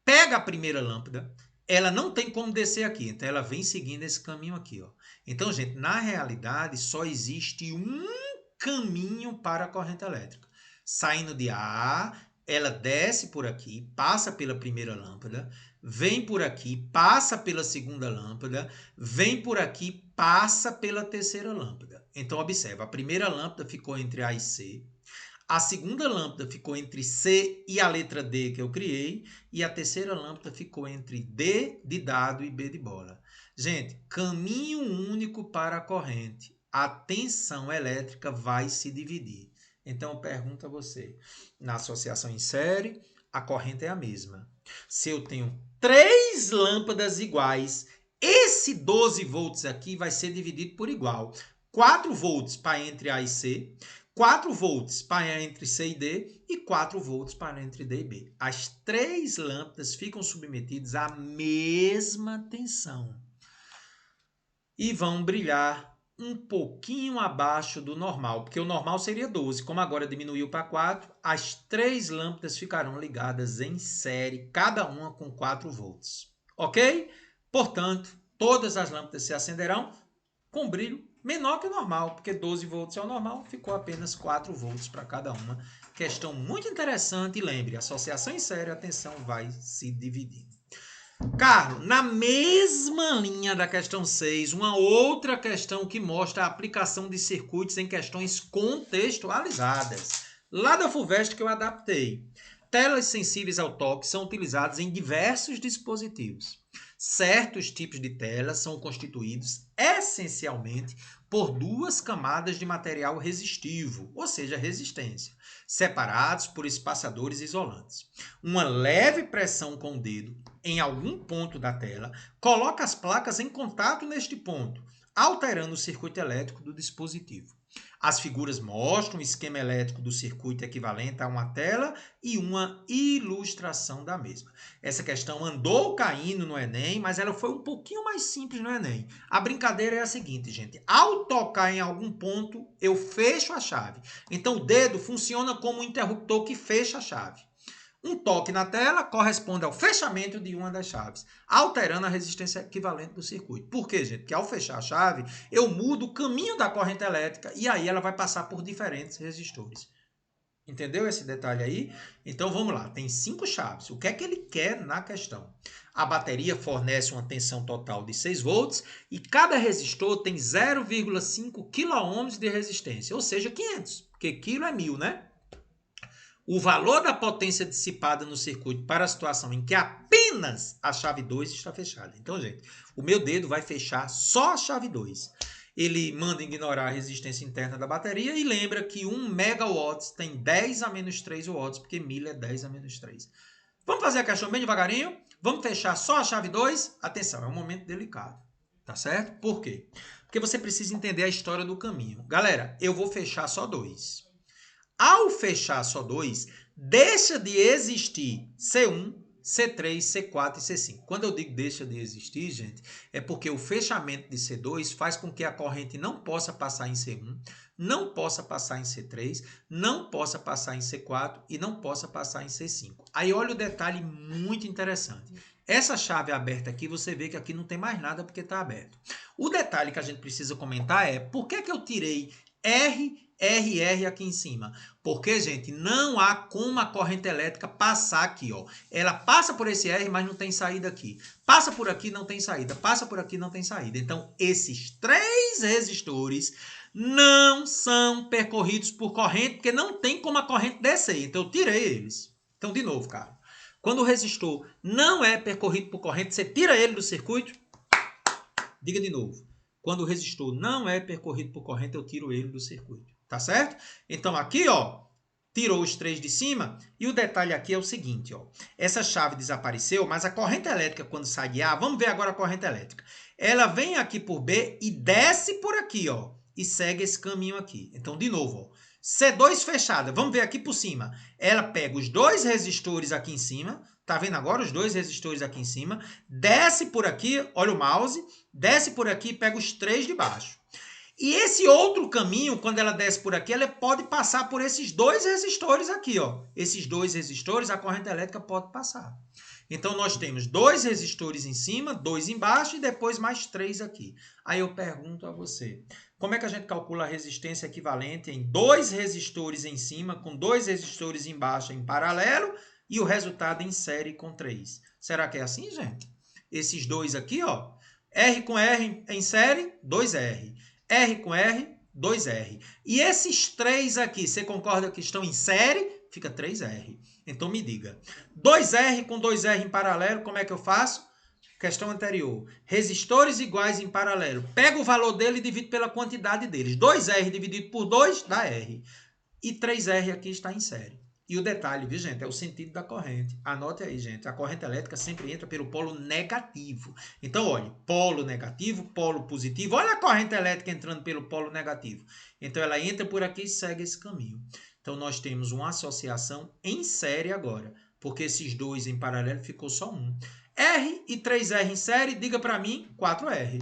Pega a primeira lâmpada. Ela não tem como descer aqui. Então, ela vem seguindo esse caminho aqui, ó. Então, gente, na realidade, só existe um caminho para a corrente elétrica. Saindo de A, ela desce por aqui, passa pela primeira lâmpada, vem por aqui, passa pela segunda lâmpada, vem por aqui, passa pela terceira lâmpada. Então, observa, a primeira lâmpada ficou entre A e C, a segunda lâmpada ficou entre C e a letra D que eu criei, e a terceira lâmpada ficou entre D de dado e B de bola. Gente, caminho único para a corrente. A tensão elétrica vai se dividir. Então, eu pergunto a você, na associação em série, a corrente é a mesma. Se eu tenho 3 lâmpadas iguais, esse 12 volts aqui vai ser dividido por igual. 4 volts para entre A e C, 4 volts para entre C e D e 4 volts para entre D e B. As 3 lâmpadas ficam submetidas à mesma tensão e vão brilhar um pouquinho abaixo do normal, porque o normal seria 12. Como agora diminuiu para 4, as 3 lâmpadas ficarão ligadas em série, cada uma com 4 volts. Ok? Portanto, todas as lâmpadas se acenderão com brilho menor que o normal, porque 12 volts é o normal, ficou apenas 4 volts para cada uma. Questão muito interessante, e lembre, associação em série, a tensão vai se dividindo. Carlos, na mesma linha da questão 6, uma outra questão que mostra a aplicação de circuitos em questões contextualizadas. Lá da FUVEST que eu adaptei. Telas sensíveis ao toque são utilizadas em diversos dispositivos. Certos tipos de telas são constituídos essencialmente por duas camadas de material resistivo, ou seja, resistência, separados por espaçadores isolantes. Uma leve pressão com o dedo em algum ponto da tela coloca as placas em contato neste ponto, alterando o circuito elétrico do dispositivo. As figuras mostram o esquema elétrico do circuito equivalente a uma tela e uma ilustração da mesma. Essa questão andou caindo no Enem, mas ela foi um pouquinho mais simples no Enem. A brincadeira é a seguinte, gente. Ao tocar em algum ponto, eu fecho a chave. Então, o dedo funciona como um interruptor que fecha a chave. Um toque na tela corresponde ao fechamento de uma das chaves, alterando a resistência equivalente do circuito. Por quê, gente? Porque ao fechar a chave, eu mudo o caminho da corrente elétrica e aí ela vai passar por diferentes resistores. Entendeu esse detalhe aí? Então vamos lá, tem 5 chaves. O que é que ele quer na questão? A bateria fornece uma tensão total de 6 volts e cada resistor tem 0,5 kΩ de resistência, ou seja, 500, porque quilo é 1000, né? O valor da potência dissipada no circuito para a situação em que apenas a chave 2 está fechada. Então, gente, o meu dedo vai fechar só a chave 2. Ele manda ignorar a resistência interna da bateria e lembra que 1 megawatts tem 10 a menos 3 watts, porque 1000 é 10 a menos 3. Vamos fazer a questão bem devagarinho? Vamos fechar só a chave 2? Atenção, é um momento delicado, tá certo? Por quê? Porque você precisa entender a história do caminho. Galera, eu vou fechar só 2. Ao fechar só 2, deixa de existir C1, C3, C4 e C5. Quando eu digo deixa de existir, gente, é porque o fechamento de C2 faz com que a corrente não possa passar em C1, não possa passar em C3, não possa passar em C4 e não possa passar em C5. Aí olha o detalhe muito interessante. Essa chave aberta aqui, você vê que aqui não tem mais nada porque está aberto. O detalhe que a gente precisa comentar é por que eu tirei RR aqui em cima? Porque, gente, não há como a corrente elétrica passar aqui, ó. Ela passa por esse R, mas não tem saída aqui. Passa por aqui, não tem saída. Passa por aqui, não tem saída. Então, esses 3 resistores não são percorridos por corrente, porque não tem como a corrente descer. Então, eu tirei eles. Então, de novo, cara. Quando o resistor não é percorrido por corrente, você tira ele do circuito. Diga de novo. Quando o resistor não é percorrido por corrente, eu tiro ele do circuito. Tá certo? Então aqui, ó, tirou os 3 de cima. E o detalhe aqui é o seguinte, ó. Essa chave desapareceu, mas a corrente elétrica, quando sai de A, vamos ver agora a corrente elétrica. Ela vem aqui por B e desce por aqui, ó. E segue esse caminho aqui. Então, de novo, ó. C2 fechada. Vamos ver aqui por cima. Ela pega os 2 resistores aqui em cima. Tá vendo agora os 2 resistores aqui em cima? Desce por aqui, olha o mouse. Desce por aqui e pega os 3 de baixo. E esse outro caminho, quando ela desce por aqui, ela pode passar por esses 2 resistores aqui, ó. Esses 2 resistores, a corrente elétrica pode passar. Então, nós temos 2 resistores em cima, 2 embaixo e depois mais 3 aqui. Aí eu pergunto a você, como é que a gente calcula a resistência equivalente em 2 resistores em cima, com 2 resistores embaixo em paralelo e o resultado em série com 3? Será que é assim, gente? Esses 2 aqui, ó, R com R em série, 2R. R com R, 2R. E esses 3 aqui, você concorda que estão em série? Fica 3R. Então me diga, 2R com 2R em paralelo, como é que eu faço? Questão anterior. Resistores iguais em paralelo. Pega o valor dele e divide pela quantidade deles. 2R dividido por 2 dá R. E 3R aqui está em série. E o detalhe, viu, gente, é o sentido da corrente. Anote aí, gente, a corrente elétrica sempre entra pelo polo negativo. Então, olha, polo negativo, polo positivo. Olha a corrente elétrica entrando pelo polo negativo. Então, ela entra por aqui e segue esse caminho. Então, nós temos uma associação em série agora, porque esses 2 em paralelo ficou só 1. R e 3R em série, diga para mim, 4R.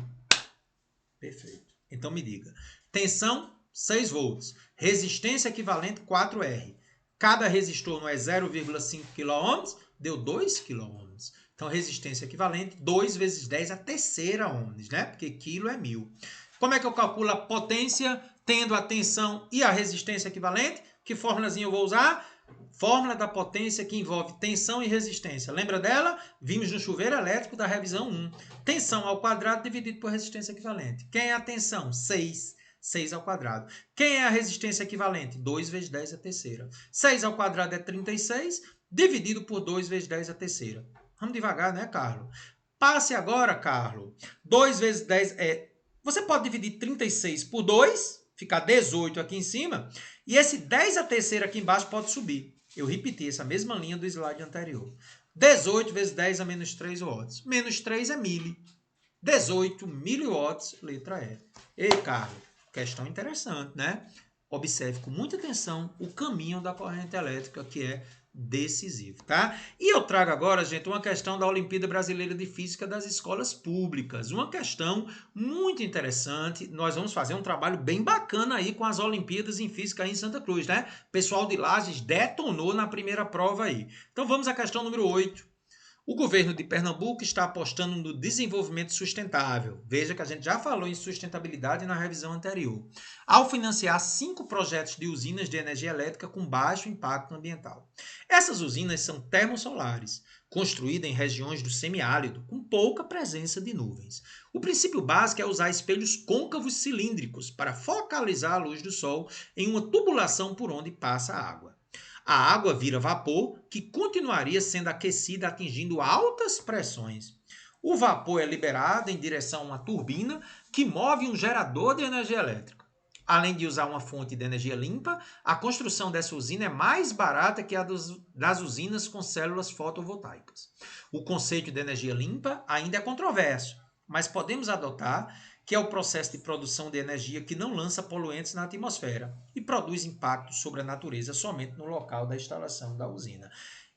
Perfeito. Então, me diga. Tensão, 6 volts. Resistência equivalente, 4R. Cada resistor não é 0,5 kΩ, deu 2 kΩ. Então, resistência equivalente, 2 vezes 10 a terceira ohms, né? Porque quilo é 1000. Como é que eu calculo a potência tendo a tensão e a resistência equivalente? Que formulazinha eu vou usar? Fórmula da potência que envolve tensão e resistência. Lembra dela? Vimos no chuveiro elétrico da revisão 1. Tensão ao quadrado dividido por resistência equivalente. Quem é a tensão? 6. 6 ao quadrado. Quem é a resistência equivalente? 2 vezes 10 a terceira. 6 ao quadrado é 36, dividido por 2 vezes 10 a terceira. Vamos devagar, né, Carlos? Passe agora, Carlos. 2 vezes 10 é... Você pode dividir 36 por 2, ficar 18 aqui em cima, e esse 10 a terceira aqui embaixo pode subir. Eu repeti essa mesma linha do slide anterior. 18 vezes 10 a menos 3 watts. Menos 3 é mili. 18 miliwatts, letra E. Ei, Carlos, questão interessante, né? Observe com muita atenção o caminho da corrente elétrica, que é decisivo, tá? E eu trago agora, gente, uma questão da Olimpíada Brasileira de Física das Escolas Públicas. Uma questão muito interessante. Nós vamos fazer um trabalho bem bacana aí com as Olimpíadas em Física aí em Santa Cruz, né? O pessoal de Lages detonou na primeira prova aí. Então vamos à questão número 8. O governo de Pernambuco está apostando no desenvolvimento sustentável. Veja que a gente já falou em sustentabilidade na revisão anterior. Ao financiar 5 projetos de usinas de energia elétrica com baixo impacto ambiental. Essas usinas são termossolares, construídas em regiões do semiárido, com pouca presença de nuvens. O princípio básico é usar espelhos côncavos cilíndricos para focalizar a luz do sol em uma tubulação por onde passa a água. A água vira vapor, que continuaria sendo aquecida atingindo altas pressões. O vapor é liberado em direção a uma turbina que move um gerador de energia elétrica. Além de usar uma fonte de energia limpa, a construção dessa usina é mais barata que a das usinas com células fotovoltaicas. O conceito de energia limpa ainda é controverso, mas podemos adotar que é o processo de produção de energia que não lança poluentes na atmosfera e produz impacto sobre a natureza somente no local da instalação da usina.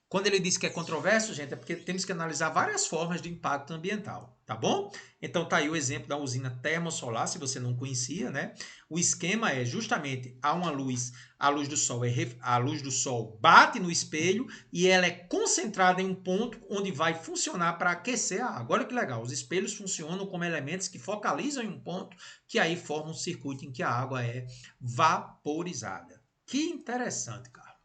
Quando ele diz que é controverso, gente, é porque temos que analisar várias formas de impacto ambiental, tá bom? Então tá aí o exemplo da usina termosolar, se você não conhecia, né? O esquema é justamente há uma luz, a luz do sol bate no espelho e ela é concentrada em um ponto onde vai funcionar para aquecer a água. Olha que legal, os espelhos funcionam como elementos que focalizam em um ponto que aí forma um circuito em que a água é vaporizada. Que interessante, cara.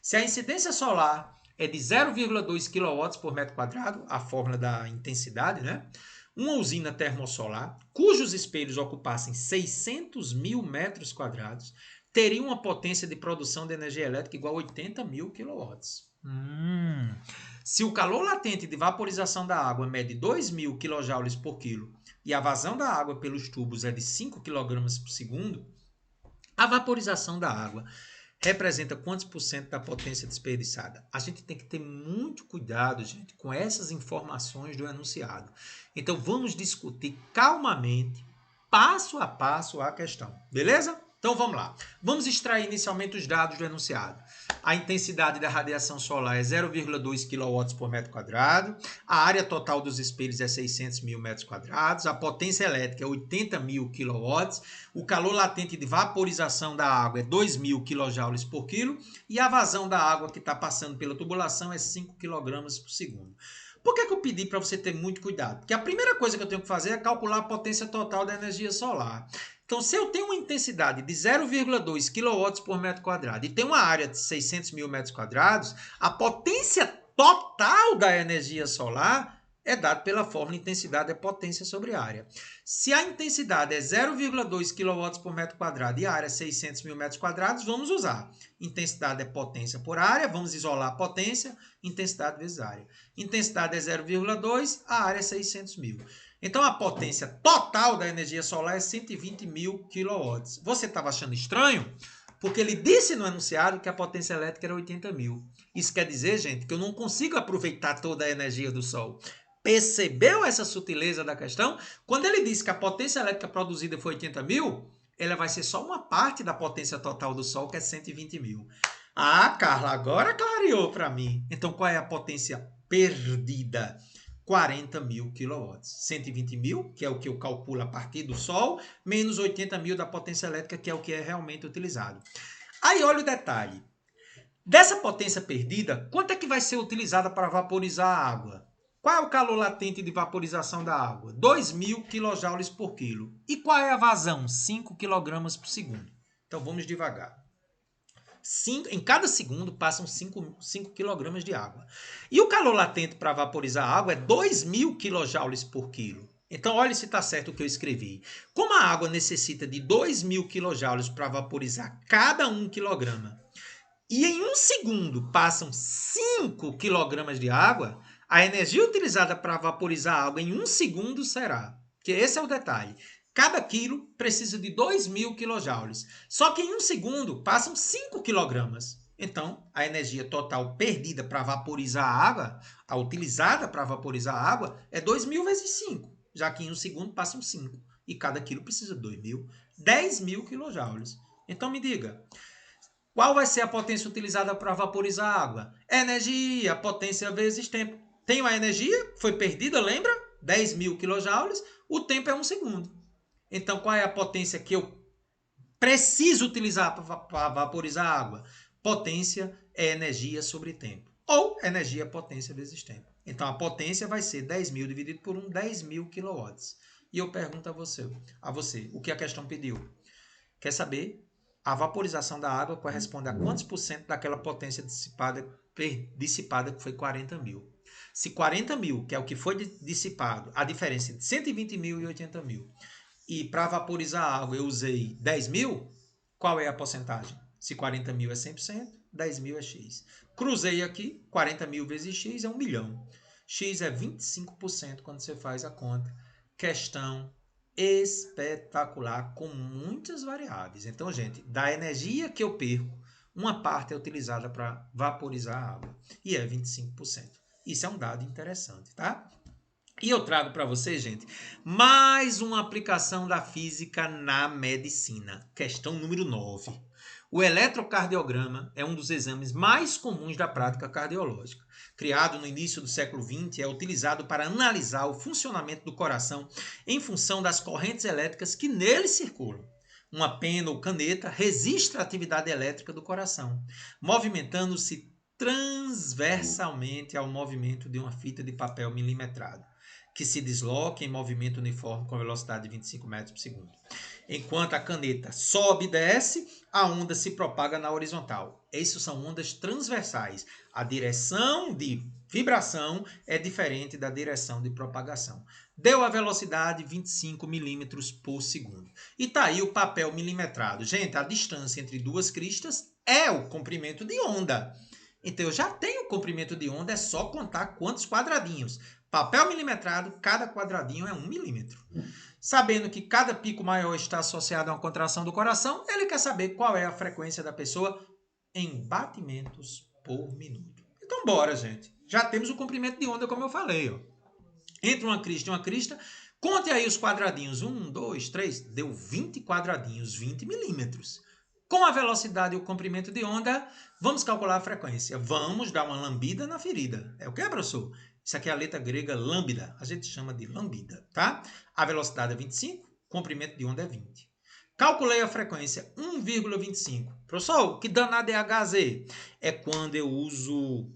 Se a incidência solar é de 0,2 kW por metro quadrado, a fórmula da intensidade, né? Uma usina termosolar, cujos espelhos ocupassem 600 mil metros quadrados, teria uma potência de produção de energia elétrica igual a 80 mil kW. Se o calor latente de vaporização da água mede 2.000 kJ por quilo e a vazão da água pelos tubos é de 5 kg por segundo, a vaporização da água representa quantos por cento da potência desperdiçada? A gente tem que ter muito cuidado, gente, com essas informações do enunciado. Então, vamos discutir calmamente, passo a passo, a questão. Beleza? Então, vamos lá. Vamos extrair inicialmente os dados do enunciado. A intensidade da radiação solar é 0,2 kW por metro quadrado. A área total dos espelhos é 600 mil metros quadrados. A potência elétrica é 80 mil kW. O calor latente de vaporização da água é 2.000 kJ por quilo. E a vazão da água que está passando pela tubulação é 5 kg por segundo. Por que eu pedi para você ter muito cuidado? Porque a primeira coisa que eu tenho que fazer é calcular a potência total da energia solar. Então, se eu tenho uma intensidade de 0,2 kW por metro quadrado e tenho uma área de 600 mil metros quadrados, a potência total da energia solar é dada pela fórmula intensidade é potência sobre área. Se a intensidade é 0,2 kW por metro quadrado e a área é 600 mil metros quadrados, vamos usar. Intensidade é potência por área, vamos isolar a potência, intensidade vezes área. Intensidade é 0,2, a área é 600 mil. Então, a potência total da energia solar é 120 mil kW. Você estava achando estranho? Porque ele disse no enunciado que a potência elétrica era 80 mil. Isso quer dizer, gente, que eu não consigo aproveitar toda a energia do Sol. Percebeu essa sutileza da questão? Quando ele disse que a potência elétrica produzida foi 80 mil, ela vai ser só uma parte da potência total do Sol, que é 120 mil. Ah, Carla, agora clareou para mim. Então, qual é a potência perdida? 40 mil kW. 120 mil, que é o que eu calculo a partir do Sol, menos 80 mil da potência elétrica, que é o que é realmente utilizado. Aí, olha o detalhe. Dessa potência perdida, quanto é que vai ser utilizada para vaporizar a água? Qual é o calor latente de vaporização da água? 2.000 kJ por quilo. E qual é a vazão? 5 kg por segundo. Então, vamos devagar. em cada segundo passam 5 kg de água. E o calor latente para vaporizar a água é 2.000 kJ por quilo. Então, olha se está certo o que eu escrevi. Como a água necessita de 2.000 kJ para vaporizar cada 1 kg, e em 1 segundo passam 5 kg de água, a energia utilizada para vaporizar a água em 1 segundo será, que esse é o detalhe, cada quilo precisa de 2.000 kJ. Só que em 1 segundo passam 5 kg. Então, a energia total perdida para vaporizar a água, a utilizada para vaporizar a água, é 2.000 vezes 5, já que em 1 segundo passam 5. E cada quilo precisa de 2.000, 10.000 kJ. Então, me diga, qual vai ser a potência utilizada para vaporizar a água? Energia, potência vezes tempo. Tenho a energia, foi perdida, lembra? 10.000 kJ, o tempo é 1 segundo. Então, qual é a potência que eu preciso utilizar para vaporizar a água? Potência é energia sobre tempo. Ou energia potência vezes tempo. Então, a potência vai ser 10.000 dividido por 1, 10.000 kW. E eu pergunto a você, o que a questão pediu? Quer saber? A vaporização da água corresponde a quantos por cento daquela potência dissipada que foi 40.000. Se 40.000, que é o que foi dissipado, a diferença entre 120.000 e 80.000, e para vaporizar a água eu usei 10.000, qual é a porcentagem? Se 40.000 é 100%, 10.000 é X. Cruzei aqui, 40.000 vezes X é 1 milhão. X é 25% quando você faz a conta. Questão espetacular, com muitas variáveis. Então, gente, da energia que eu perco, uma parte é utilizada para vaporizar a água, e é 25%. Isso é um dado interessante, tá? E eu trago para vocês, gente, mais uma aplicação da física na medicina. Questão número 9. O eletrocardiograma é um dos exames mais comuns da prática cardiológica. Criado no início do século XX, é utilizado para analisar o funcionamento do coração em função das correntes elétricas que nele circulam. Uma pena ou caneta registra a atividade elétrica do coração, movimentando-se transversalmente ao movimento de uma fita de papel milimetrado, que se desloca em movimento uniforme com velocidade de 25 metros por segundo. Enquanto a caneta sobe e desce, a onda se propaga na horizontal. Essas são ondas transversais. A direção de vibração é diferente da direção de propagação. Deu a velocidade 25 milímetros por segundo. E está aí o papel milimetrado. Gente, a distância entre duas cristas é o comprimento de onda. Então, eu já tenho o comprimento de onda, é só contar quantos quadradinhos. Papel milimetrado, cada quadradinho é 1 milímetro. Sabendo que cada pico maior está associado a uma contração do coração, ele quer saber qual é a frequência da pessoa em batimentos por minuto. Então, bora, gente. Já temos o comprimento de onda, como eu falei. Ó. Entre uma crista e uma crista, conte aí os quadradinhos. 1, 2, 3, deu 20 quadradinhos, 20 milímetros. Com a velocidade e o comprimento de onda, vamos calcular a frequência. Vamos dar uma lambida na ferida. É o que, professor? Isso aqui é a letra grega lambda. A gente chama de lambida, tá? A velocidade é 25, o comprimento de onda é 20. Calculei a frequência 1,25. Professor, que danado é HZ? É quando eu uso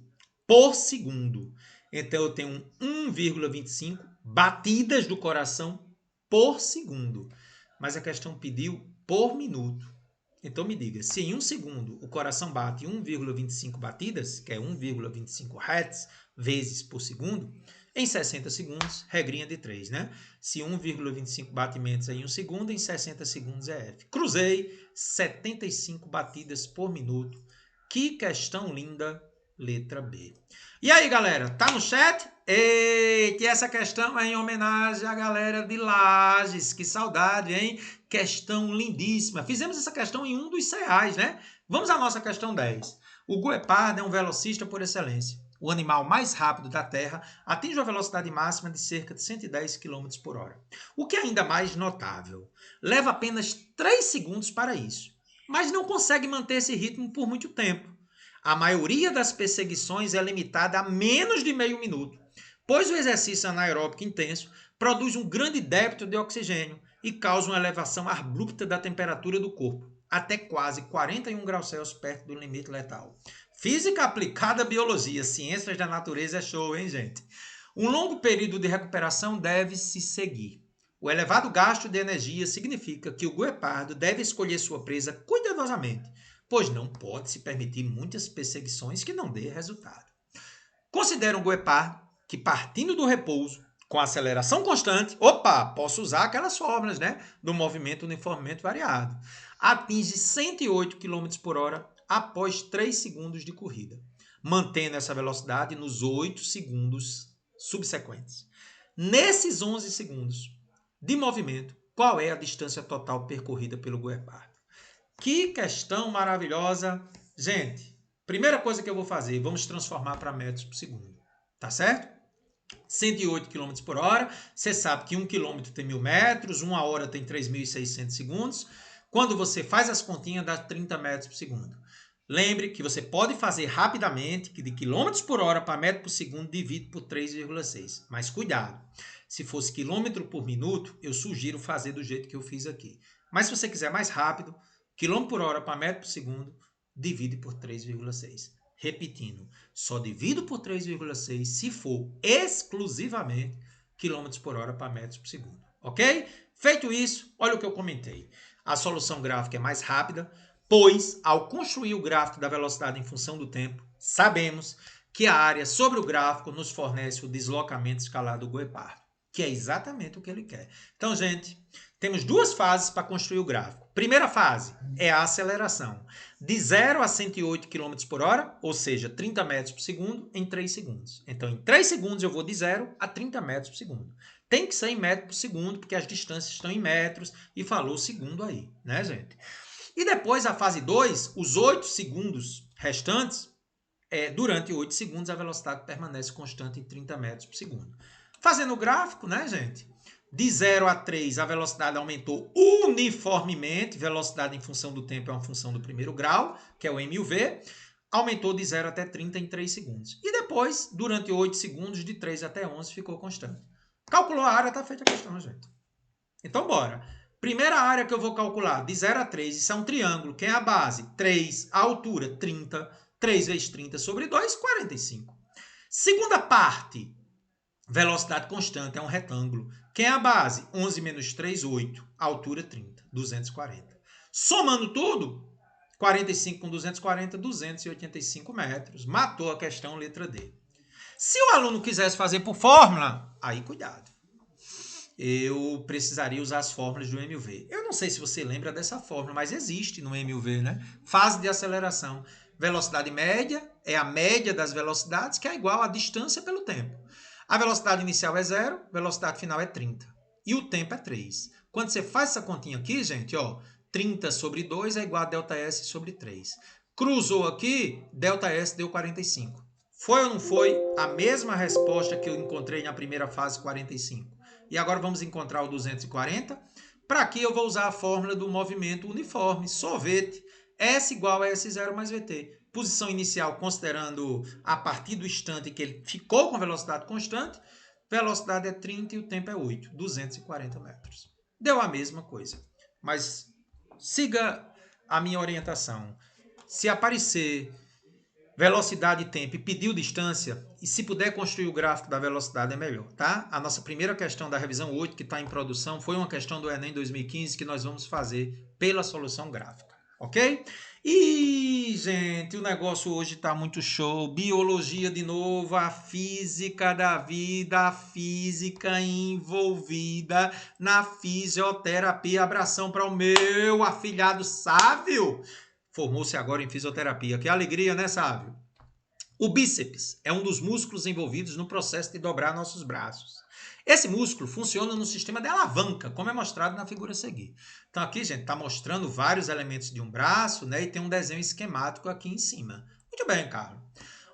por segundo. Então, eu tenho 1,25 batidas do coração por segundo. Mas a questão pediu por minuto. Então me diga, se em 1 segundo o coração bate 1,25 batidas, que é 1,25 Hz vezes por segundo, em 60 segundos, regrinha de 3, né? Se 1,25 batimentos em 1 segundo, em 60 segundos é F. Cruzei 75 batidas por minuto. Que questão linda, letra B. E aí, galera, tá no chat? Eita, essa questão é em homenagem à galera de Lages. Que saudade, hein? Questão lindíssima. Fizemos essa questão em um dos CEAs, né? Vamos à nossa questão 10. O guepardo é um velocista por excelência. O animal mais rápido da Terra atinge uma velocidade máxima de cerca de 110 km por hora. O que é ainda mais notável, leva apenas 3 segundos para isso, mas não consegue manter esse ritmo por muito tempo. A maioria das perseguições é limitada a menos de meio minuto, pois o exercício anaeróbico intenso produz um grande débito de oxigênio e causa uma elevação abrupta da temperatura do corpo, até quase 41 graus Celsius perto do limite letal. Física aplicada à biologia, ciências da natureza é show, hein, gente? Um longo período de recuperação deve se seguir. O elevado gasto de energia significa que o guepardo deve escolher sua presa cuidadosamente, pois não pode se permitir muitas perseguições que não dê resultado. Considera um guepardo que, partindo do repouso, com aceleração constante, posso usar aquelas fórmulas, né, do movimento uniformemente variado, atinge 108 km por hora após 3 segundos de corrida, mantendo essa velocidade nos 8 segundos subsequentes. Nesses 11 segundos de movimento, qual é a distância total percorrida pelo guepardo? Que questão maravilhosa. Gente, primeira coisa que eu vou fazer, vamos transformar para metros por segundo, tá certo? 108 km por hora, você sabe que 1 km tem 1.000 metros, 1 hora tem 3.600 segundos. Quando você faz as continhas, dá 30 metros por segundo. Lembre que você pode fazer rapidamente, que de quilômetros por hora para metro por segundo divide por 3,6. Mas cuidado, se fosse quilômetro por minuto, eu sugiro fazer do jeito que eu fiz aqui. Mas se você quiser mais rápido, quilômetro por hora para metro por segundo, divide por 3,6. Repetindo, só divido por 3,6 se for exclusivamente quilômetros por hora para metros por segundo. Ok? Feito isso, olha o que eu comentei. A solução gráfica é mais rápida, pois, ao construir o gráfico da velocidade em função do tempo, sabemos que a área sobre o gráfico nos fornece o deslocamento escalar do guepardo, que é exatamente o que ele quer. Então, gente, temos duas fases para construir o gráfico. Primeira fase é a aceleração, de 0 a 108 km por hora, ou seja, 30 metros por segundo, em 3 segundos. Então, em 3 segundos eu vou de 0 a 30 metros por segundo. Tem que ser em metros por segundo, porque as distâncias estão em metros, e falou segundo aí, né, gente? E depois, a fase 2, os 8 segundos restantes, durante 8 segundos a velocidade permanece constante em 30 metros por segundo. Fazendo o gráfico, né, gente? De 0 a 3, a velocidade aumentou uniformemente. Velocidade em função do tempo é uma função do primeiro grau, que é o MUV. Aumentou de 0 até 30 em 3 segundos. E depois, durante 8 segundos, de 3 até 11, ficou constante. Calculou a área, está feita a questão, gente. Então, bora. Primeira área que eu vou calcular, de 0 a 3, isso é um triângulo. Quem é a base? 3. A altura, 30. 3 vezes 30 sobre 2, 45. Segunda parte, velocidade constante, é um retângulo. Quem é a base? 11 menos 3, 8. A altura, 30. 240. Somando tudo, 45 com 240, 285 metros. Matou a questão, letra D. Se o aluno quisesse fazer por fórmula, aí cuidado. Eu precisaria usar as fórmulas do MUV. Eu não sei se você lembra dessa fórmula, mas existe no MUV, né? Fase de aceleração. Velocidade média é a média das velocidades, que é igual à distância pelo tempo. A velocidade inicial é 0, velocidade final é 30. E o tempo é 3. Quando você faz essa continha aqui, gente, 30 sobre 2 é igual a ΔS sobre 3. Cruzou aqui, ΔS deu 45. Foi ou não foi a mesma resposta que eu encontrei na primeira fase, 45? E agora vamos encontrar o 240. Para aqui eu vou usar a fórmula do movimento uniforme, sorvete, S igual a S0 mais VT. Posição inicial, considerando a partir do instante que ele ficou com velocidade constante, velocidade é 30 e o tempo é 8, 240 metros. Deu a mesma coisa. Mas siga a minha orientação. Se aparecer velocidade e tempo e pediu distância, e se puder construir o gráfico da velocidade é melhor, tá? A nossa primeira questão da revisão 8, que está em produção, foi uma questão do Enem 2015 que nós vamos fazer pela solução gráfica, ok? E, gente, o negócio hoje está muito show. Biologia de novo, a física da vida, a física envolvida na fisioterapia. Abração para o meu afilhado Sávio. Formou-se agora em fisioterapia. Que alegria, né, Sávio? O bíceps é um dos músculos envolvidos no processo de dobrar nossos braços. Esse músculo funciona no sistema de alavanca, como é mostrado na figura a seguir. Então aqui, gente, está mostrando vários elementos de um braço, né? E tem um desenho esquemático aqui em cima. Muito bem, Carlos.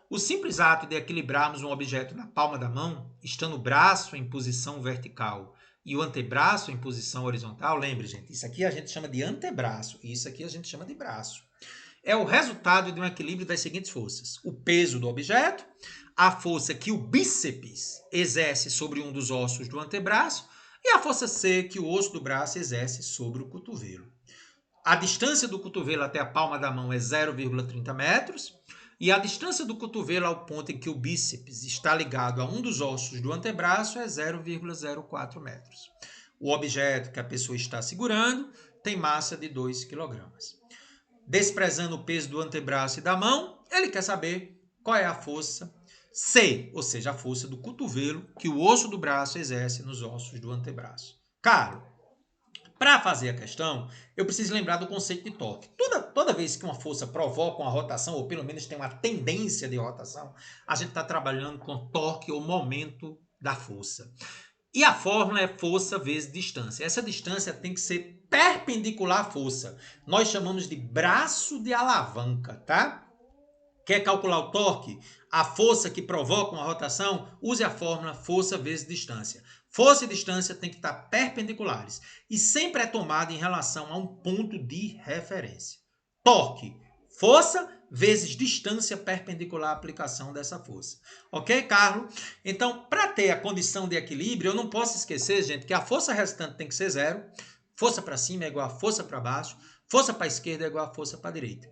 O simples ato de equilibrarmos um objeto na palma da mão, estando o braço em posição vertical e o antebraço em posição horizontal, lembre, gente, isso aqui a gente chama de antebraço e isso aqui a gente chama de braço. É o resultado de um equilíbrio das seguintes forças. O peso do objeto, a força que o bíceps exerce sobre um dos ossos do antebraço e a força C que o osso do braço exerce sobre o cotovelo. A distância do cotovelo até a palma da mão é 0,30 metros e a distância do cotovelo ao ponto em que o bíceps está ligado a um dos ossos do antebraço é 0,04 metros. O objeto que a pessoa está segurando tem massa de 2 kg. desprezando o peso do antebraço e da mão, ele quer saber qual é a força C, ou seja, a força do cotovelo que o osso do braço exerce nos ossos do antebraço. Carlos, para fazer a questão, eu preciso lembrar do conceito de torque. Toda vez que uma força provoca uma rotação, ou pelo menos tem uma tendência de rotação, a gente está trabalhando com torque ou momento da força. E a fórmula é força vezes distância. Essa distância tem que ser perpendicular à força. Nós chamamos de braço de alavanca, tá? Quer calcular o torque? A força que provoca uma rotação? Use a fórmula força vezes distância. Força e distância têm que estar perpendiculares e sempre é tomada em relação a um ponto de referência. Torque, força vezes distância perpendicular à aplicação dessa força. Ok, Carlos? Então, para ter a condição de equilíbrio, eu não posso esquecer, gente, que a força restante tem que ser zero, força para cima é igual a força para baixo, força para a esquerda é igual a força para a direita.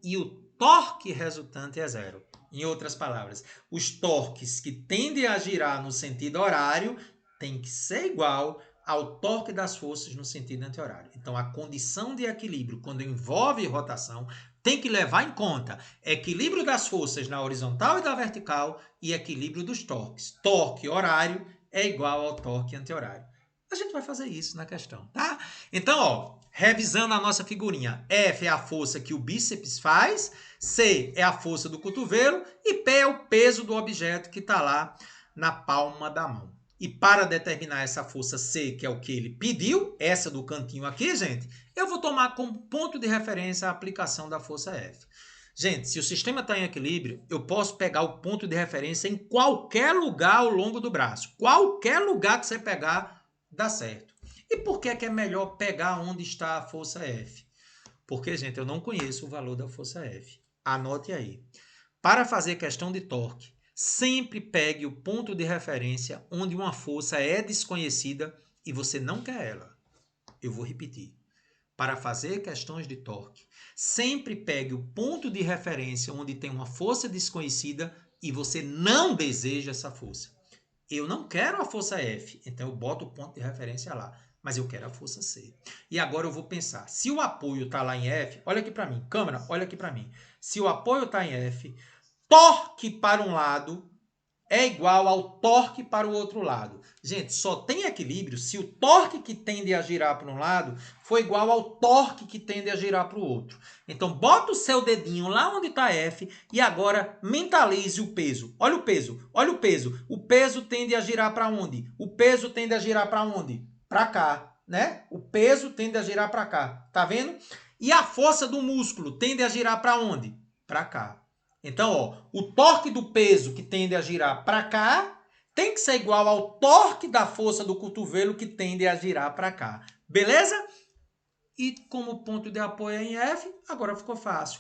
E o torque resultante é zero. Em outras palavras, os torques que tendem a girar no sentido horário têm que ser igual ao torque das forças no sentido anti-horário. Então, a condição de equilíbrio, quando envolve rotação, tem que levar em conta equilíbrio das forças na horizontal e na vertical e equilíbrio dos torques. Torque horário é igual ao torque anti-horário. A gente vai fazer isso na questão, tá? Então, ó, revisando a nossa figurinha, F é a força que o bíceps faz, C é a força do cotovelo e P é o peso do objeto que está lá na palma da mão. E para determinar essa força C, que é o que ele pediu, essa do cantinho aqui, gente, eu vou tomar como ponto de referência a aplicação da força F. Gente, se o sistema está em equilíbrio, eu posso pegar o ponto de referência em qualquer lugar ao longo do braço. Qualquer lugar que você pegar, dá certo. E por que é melhor pegar onde está a força F? Porque, gente, eu não conheço o valor da força F. Anote aí. Para fazer questão de torque, sempre pegue o ponto de referência onde uma força é desconhecida e você não quer ela. Eu vou repetir. Para fazer questões de torque, sempre pegue o ponto de referência onde tem uma força desconhecida e você não deseja essa força. Eu não quero a força F, então eu boto o ponto de referência lá, mas eu quero a força C. E agora eu vou pensar, se o apoio está lá em F, olha aqui para mim, câmera, olha aqui para mim. Se o apoio está em F, torque para um lado é igual ao torque para o outro lado. Gente, só tem equilíbrio se o torque que tende a girar para um lado for igual ao torque que tende a girar para o outro. Então, bota o seu dedinho lá onde está F e agora mentalize o peso. Olha o peso, olha o peso. O peso tende a girar para onde? O peso tende a girar para onde? Para cá, né? O peso tende a girar para cá. Tá vendo? E a força do músculo tende a girar para onde? Para cá. Então, ó, o torque do peso que tende a girar para cá tem que ser igual ao torque da força do cotovelo que tende a girar para cá. Beleza? E como ponto de apoio é em F, agora ficou fácil.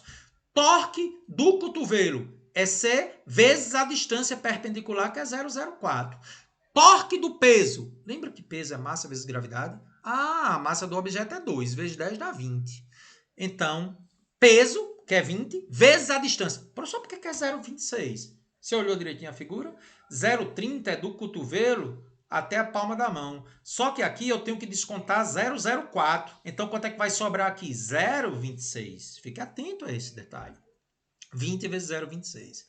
Torque do cotovelo é C vezes a distância perpendicular, que é 0,04. Torque do peso. Lembra que peso é massa vezes gravidade? Ah, a massa do objeto é 2 vezes 10 dá 20. Então, peso, que é 20, vezes a distância. Professor, por que é 0,26? Você olhou direitinho a figura? 0,30 é do cotovelo até a palma da mão. Só que aqui eu tenho que descontar 0,04. Então, quanto é que vai sobrar aqui? 0,26. Fique atento a esse detalhe. 20 vezes 0,26.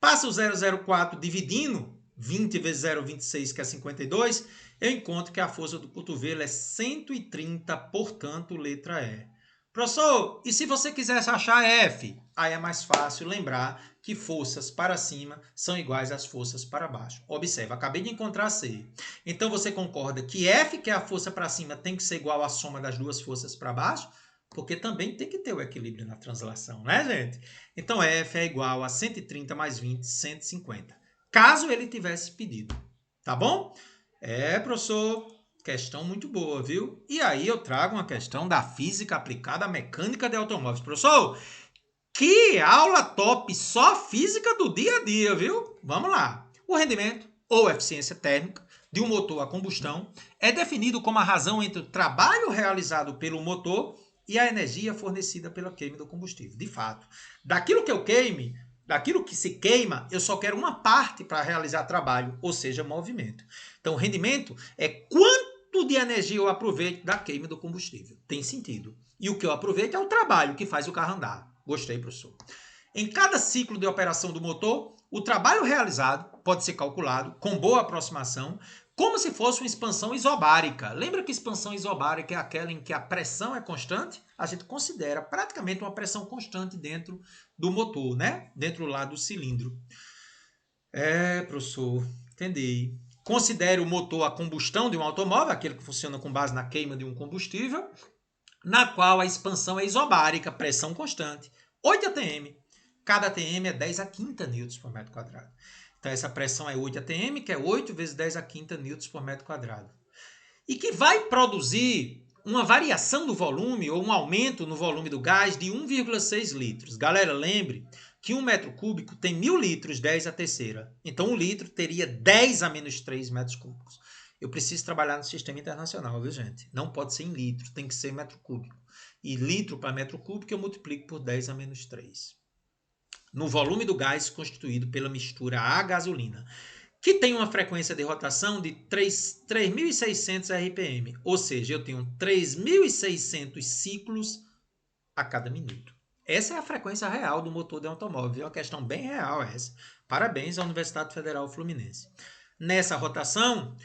Passa o 0,04 dividindo 20 vezes 0,26, que é 52, eu encontro que a força do cotovelo é 130, portanto, letra E. Professor, e se você quisesse achar F? Aí é mais fácil lembrar que forças para cima são iguais às forças para baixo. Observe, acabei de encontrar C. Então você concorda que F, que é a força para cima, tem que ser igual à soma das duas forças para baixo? Porque também tem que ter o equilíbrio na translação, né, gente? Então F é igual a 130 mais 20, 150. Caso ele tivesse pedido. Tá bom? Professor... Questão muito boa, viu? E aí eu trago uma questão da física aplicada à mecânica de automóveis. Professor, que aula top! Só física do dia a dia, viu? Vamos lá. O rendimento, ou eficiência térmica, de um motor a combustão é definido como a razão entre o trabalho realizado pelo motor e a energia fornecida pela queima do combustível. De fato, daquilo que se queima, eu só quero uma parte para realizar trabalho, ou seja, movimento. Então, o rendimento é quanto quanto de energia eu aproveito da queima do combustível. Tem sentido. E o que eu aproveito é o trabalho que faz o carro andar. Gostei, professor. Em cada ciclo de operação do motor, o trabalho realizado pode ser calculado com boa aproximação, como se fosse uma expansão isobárica. Lembra que expansão isobárica é aquela em que a pressão é constante? A gente considera praticamente uma pressão constante dentro do motor, né? Dentro lá do cilindro. Professor, entendi. Considere o motor a combustão de um automóvel, aquele que funciona com base na queima de um combustível, na qual a expansão é isobárica, pressão constante, 8 atm. Cada atm é 10 a quinta newtons por metro quadrado. Então, essa pressão é 8 atm, que é 8 vezes 10 a quinta newtons por metro quadrado. E que vai produzir uma variação do volume, ou um aumento no volume do gás de 1,6 litros. Galera, lembre que 1 metro cúbico tem 1.000 litros, 10 a terceira. Então, 1 litro teria 10 a menos 3 metros cúbicos. Eu preciso trabalhar no sistema internacional, viu, gente? Não pode ser em litro, tem que ser metro cúbico. E litro para metro cúbico eu multiplico por 10 a menos 3. No volume do gás constituído pela mistura a gasolina, que tem uma frequência de rotação de 3.600 RPM. Ou seja, eu tenho 3.600 ciclos a cada minuto. Essa é a frequência real do motor de automóvel. É uma questão bem real essa. Parabéns à Universidade Federal Fluminense. Nessa rotação,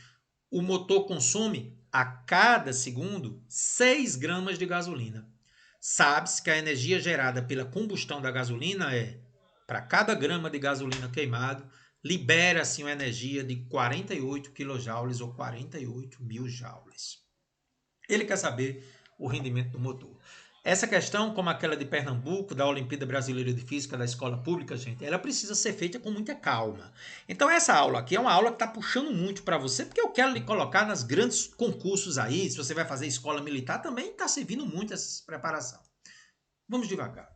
o motor consome a cada segundo 6 gramas de gasolina. Sabe-se que a energia gerada pela combustão da gasolina é, para cada grama de gasolina queimado, libera-se uma energia de 48 kJ ou 48 mil joules. Ele quer saber o rendimento do motor. Essa questão, como aquela de Pernambuco, da Olimpíada Brasileira de Física da Escola Pública, gente, ela precisa ser feita com muita calma. Então essa aula aqui é uma aula que está puxando muito para você, porque eu quero lhe colocar nas grandes concursos aí, se você vai fazer escola militar, também está servindo muito essa preparação. Vamos devagar.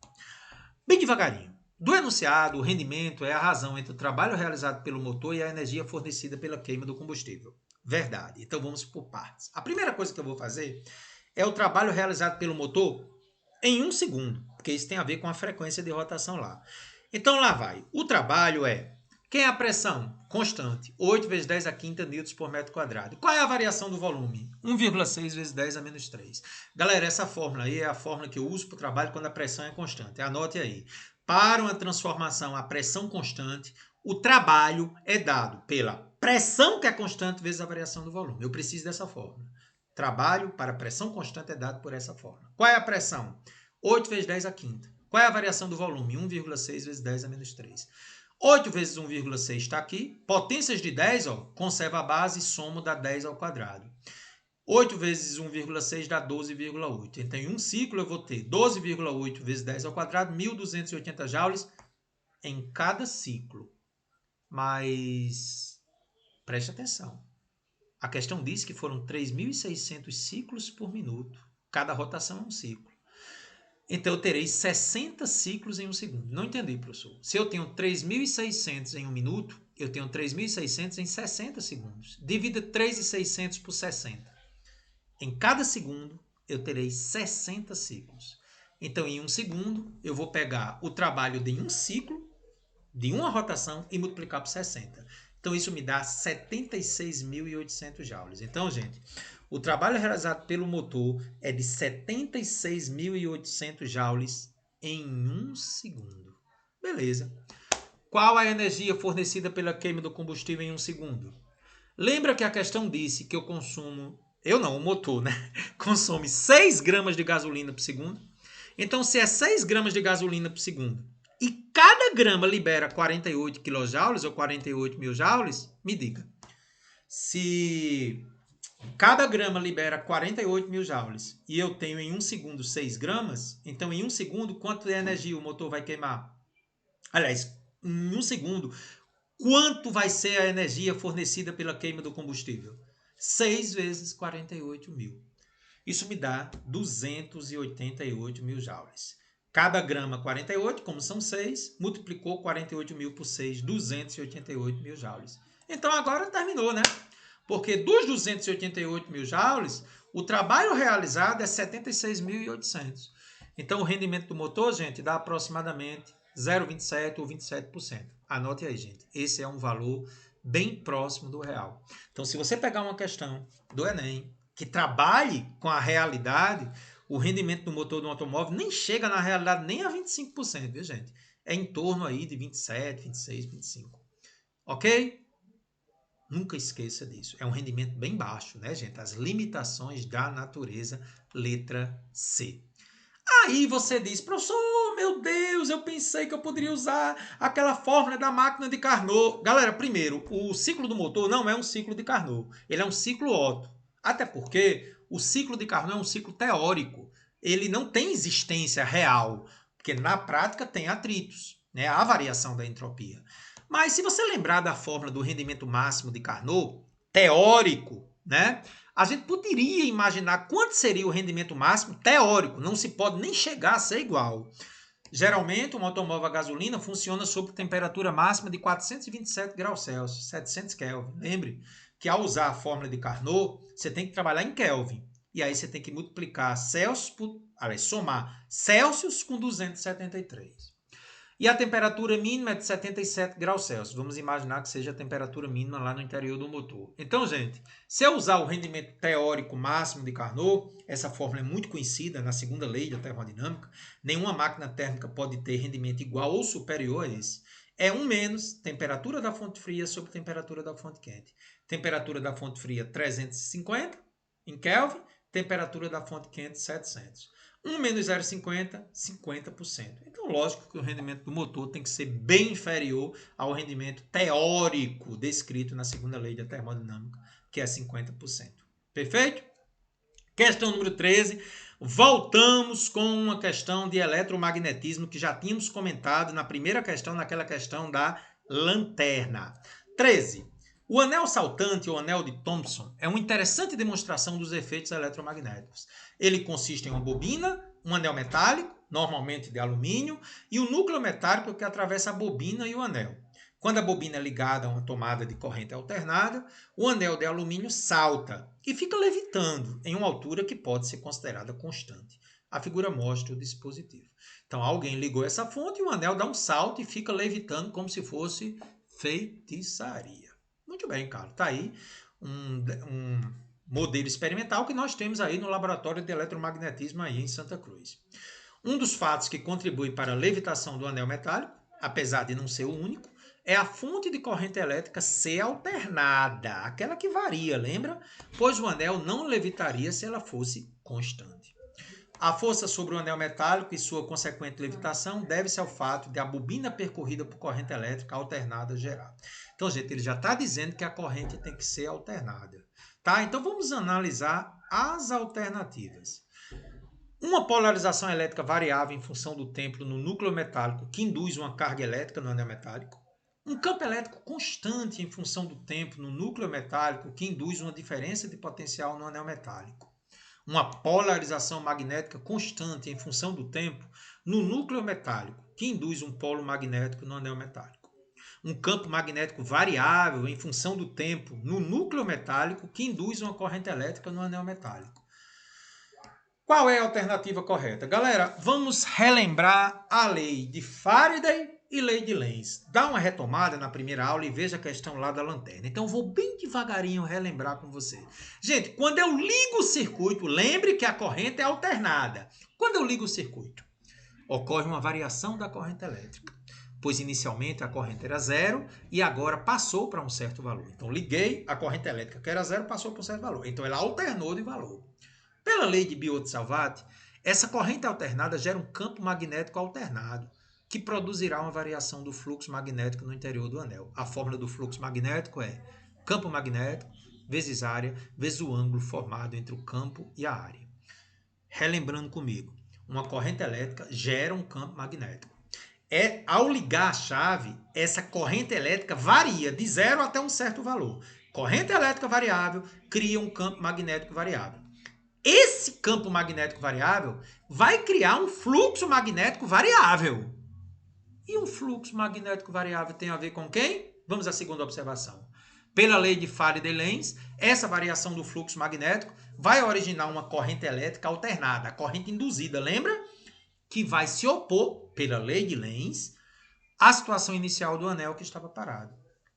Bem devagarinho. Do enunciado, o rendimento é a razão entre o trabalho realizado pelo motor e a energia fornecida pela queima do combustível. Verdade. Então vamos por partes. A primeira coisa que eu vou fazer é o trabalho realizado pelo motor em 1 segundo, porque isso tem a ver com a frequência de rotação lá. Então lá vai. O trabalho é, quem é a pressão? Constante, 8 vezes 10 a quinta newtons por metro quadrado. Qual é a variação do volume? 1,6 vezes 10 a menos 3. Galera, essa fórmula aí é a fórmula que eu uso para o trabalho quando a pressão é constante. Anote aí. Para uma transformação a pressão constante, o trabalho é dado pela pressão que é constante vezes a variação do volume. Eu preciso dessa fórmula. Trabalho para pressão constante é dado por essa forma. Qual é a pressão? 8 vezes 10 a quinta. Qual é a variação do volume? 1,6 vezes 10 a menos 3. 8 vezes 1,6 está aqui. Potências de 10, ó, conserva a base e somo dá 10 ao quadrado. 8 vezes 1,6 dá 12,8. Então, em um ciclo, eu vou ter 12,8 vezes 10 ao quadrado, 1.280 joules em cada ciclo. Mas, preste atenção. A questão diz que foram 3.600 ciclos por minuto. Cada rotação é um ciclo. Então, eu terei 60 ciclos em 1 segundo. Não entendi, professor. Se eu tenho 3.600 em 1 minuto, eu tenho 3.600 em 60 segundos. Divida 3.600 por 60. Em cada segundo, eu terei 60 ciclos. Então, em 1 segundo, eu vou pegar o trabalho de um ciclo, de uma rotação, e multiplicar por 60. Então, isso me dá 76.800 joules. Então, gente, o trabalho realizado pelo motor é de 76.800 joules em 1 segundo. Beleza. Qual a energia fornecida pela queima do combustível em 1 segundo? Lembra que a questão disse que eu consumo... Eu não, o motor, né? Consome 6 gramas de gasolina por segundo. Então, se é 6 gramas de gasolina por segundo, e cada grama libera 48 kJ ou 48 mil joules, me diga. Se cada grama libera 48 mil joules e eu tenho em 1 segundo 6 gramas, então em 1 segundo quanto de energia o motor vai queimar? Aliás, em 1 segundo, quanto vai ser a energia fornecida pela queima do combustível? 6 vezes 48 mil. Isso me dá 288 mil joules. Cada grama 48, como são 6, multiplicou 48 mil por 6, 288 mil joules. Então agora terminou, né? Porque dos 288 mil joules, o trabalho realizado é 76.800. Então o rendimento do motor, gente, dá aproximadamente 0,27 ou 27%. Anote aí, gente. Esse é um valor bem próximo do real. Então, se você pegar uma questão do Enem, que trabalhe com a realidade, o rendimento do motor do automóvel nem chega na realidade nem a 25%, viu, gente? É em torno aí de 27, 26, 25. Ok? Nunca esqueça disso. É um rendimento bem baixo, né, gente? As limitações da natureza, letra C. Aí você diz, professor, meu Deus, eu pensei que eu poderia usar aquela fórmula da máquina de Carnot. Galera, primeiro, o ciclo do motor não é um ciclo de Carnot. Ele é um ciclo Otto. Até porque o ciclo de Carnot é um ciclo teórico. Ele não tem existência real, porque na prática tem atritos, né? Há variação da entropia. Mas se você lembrar da fórmula do rendimento máximo de Carnot, teórico, né? A gente poderia imaginar quanto seria o rendimento máximo teórico. Não se pode nem chegar a ser igual. Geralmente, um automóvel a gasolina funciona sob temperatura máxima de 427 graus Celsius, 700 Kelvin. Lembre que ao usar a fórmula de Carnot, você tem que trabalhar em Kelvin. E aí você tem que multiplicar Celsius por, somar Celsius com 273. E a temperatura mínima é de 77 graus Celsius. Vamos imaginar que seja a temperatura mínima lá no interior do motor. Então, gente, se eu usar o rendimento teórico máximo de Carnot, essa fórmula é muito conhecida na segunda lei da termodinâmica, nenhuma máquina térmica pode ter rendimento igual ou superior a esse. É 1 menos temperatura da fonte fria sobre temperatura da fonte quente. Temperatura da fonte fria 350 em Kelvin, temperatura da fonte quente 700. 1 menos 0,50, 50%. Então, lógico que o rendimento do motor tem que ser bem inferior ao rendimento teórico descrito na segunda lei da termodinâmica, que é 50%. Perfeito? Questão número 13. Voltamos com uma questão de eletromagnetismo que já tínhamos comentado na primeira questão, naquela questão da lanterna. 13. O anel saltante ou anel de Thomson é uma interessante demonstração dos efeitos eletromagnéticos. Ele consiste em uma bobina, um anel metálico, normalmente de alumínio, e o núcleo metálico que atravessa a bobina e o anel. Quando a bobina é ligada a uma tomada de corrente alternada, o anel de alumínio salta e fica levitando em uma altura que pode ser considerada constante. A figura mostra o dispositivo. Então, alguém ligou essa fonte e o anel dá um salto e fica levitando como se fosse feitiçaria. Muito bem, cara. Está aí um modelo experimental que nós temos aí no laboratório de eletromagnetismo aí em Santa Cruz. Um dos fatos que contribui para a levitação do anel metálico, apesar de não ser o único, é a fonte de corrente elétrica ser alternada, aquela que varia, lembra? Pois o anel não levitaria se ela fosse constante. A força sobre o anel metálico e sua consequente levitação deve-se ao fato de a bobina percorrida por corrente elétrica alternada gerar. Então, gente, ele já está dizendo que a corrente tem que ser alternada. Tá? Então, vamos analisar as alternativas. Uma polarização elétrica variável em função do tempo no núcleo metálico que induz uma carga elétrica no anel metálico. Um campo elétrico constante em função do tempo no núcleo metálico que induz uma diferença de potencial no anel metálico. Uma polarização magnética constante em função do tempo no núcleo metálico que induz um polo magnético no anel metálico. Um campo magnético variável em função do tempo no núcleo metálico que induz uma corrente elétrica no anel metálico. Qual é a alternativa correta? Galera, vamos relembrar a lei de Faraday e lei de Lenz. Dá uma retomada na primeira aula e veja a questão lá da lanterna. Então, vou bem devagarinho relembrar com você. Gente, quando eu ligo o circuito, lembre que a corrente é alternada. Quando eu ligo o circuito, ocorre uma variação da corrente elétrica, pois inicialmente a corrente era zero e agora passou para um certo valor. Então, liguei, a corrente elétrica que era zero passou para um certo valor. Então, ela alternou de valor. Pela lei de Biot-Savart, essa corrente alternada gera um campo magnético alternado, que produzirá uma variação do fluxo magnético no interior do anel. A fórmula do fluxo magnético é campo magnético vezes área vezes o ângulo formado entre o campo e a área. Relembrando comigo, uma corrente elétrica gera um campo magnético. Ao ligar a chave, essa corrente elétrica varia de zero até um certo valor. Corrente elétrica variável cria um campo magnético variável. Esse campo magnético variável vai criar um fluxo magnético variável. E um fluxo magnético variável tem a ver com quem? Vamos à segunda observação. Pela lei de Faraday e Lenz, essa variação do fluxo magnético vai originar uma corrente elétrica alternada, a corrente induzida, lembra? Que vai se opor, pela lei de Lenz, à situação inicial do anel que estava parado.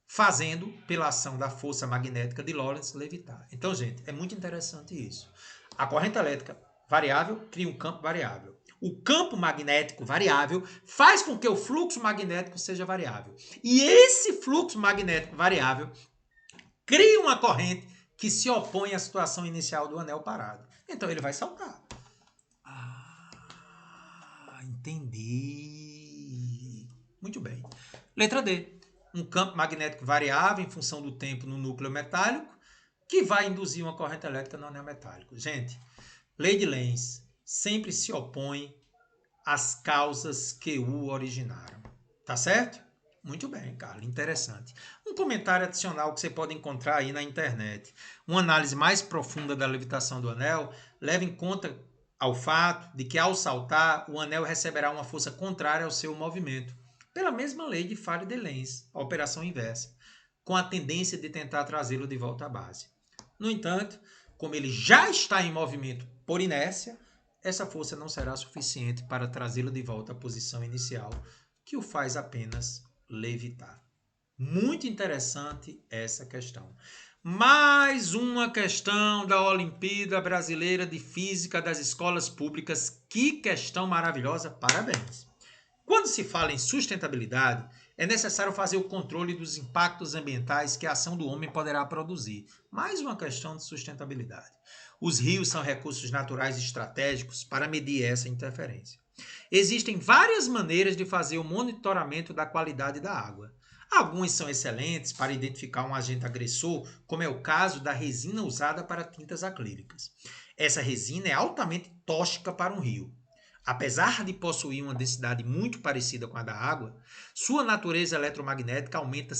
fazendo, pela ação da força magnética de Lorentz, levitar. Então, gente, é muito interessante isso. A corrente elétrica variável cria um campo variável. O campo magnético variável faz com que o fluxo magnético seja variável. E esse fluxo magnético variável cria uma corrente que se opõe à situação inicial do anel parado. Então ele vai saltar. Entendi. Muito bem. Letra D. Um campo magnético variável em função do tempo no núcleo metálico que vai induzir uma corrente elétrica no anel metálico. Gente, lei de Lenz sempre se opõe às causas que o originaram. Tá certo? Muito bem, Carlos. Interessante. Um comentário adicional que você pode encontrar aí na internet. Uma análise mais profunda da levitação do anel leva em conta ao fato de que, ao saltar, o anel receberá uma força contrária ao seu movimento, pela mesma lei de Faraday-Lenz, a operação inversa, com a tendência de tentar trazê-lo de volta à base. No entanto, como ele já está em movimento por inércia, essa força não será suficiente para trazê-lo de volta à posição inicial, que o faz apenas levitar. Muito interessante essa questão. Mais uma questão da Olimpíada Brasileira de Física das Escolas Públicas. Que questão maravilhosa, parabéns! Quando se fala em sustentabilidade, é necessário fazer o controle dos impactos ambientais que a ação do homem poderá produzir. Mais uma questão de sustentabilidade. Os rios são recursos naturais estratégicos para medir essa interferência. Existem várias maneiras de fazer o monitoramento da qualidade da água. Algumas são excelentes para identificar um agente agressor, como é o caso da resina usada para tintas acrílicas. Essa resina é altamente tóxica para um rio. Apesar de possuir uma densidade muito parecida com a da água, sua natureza eletromagnética aumenta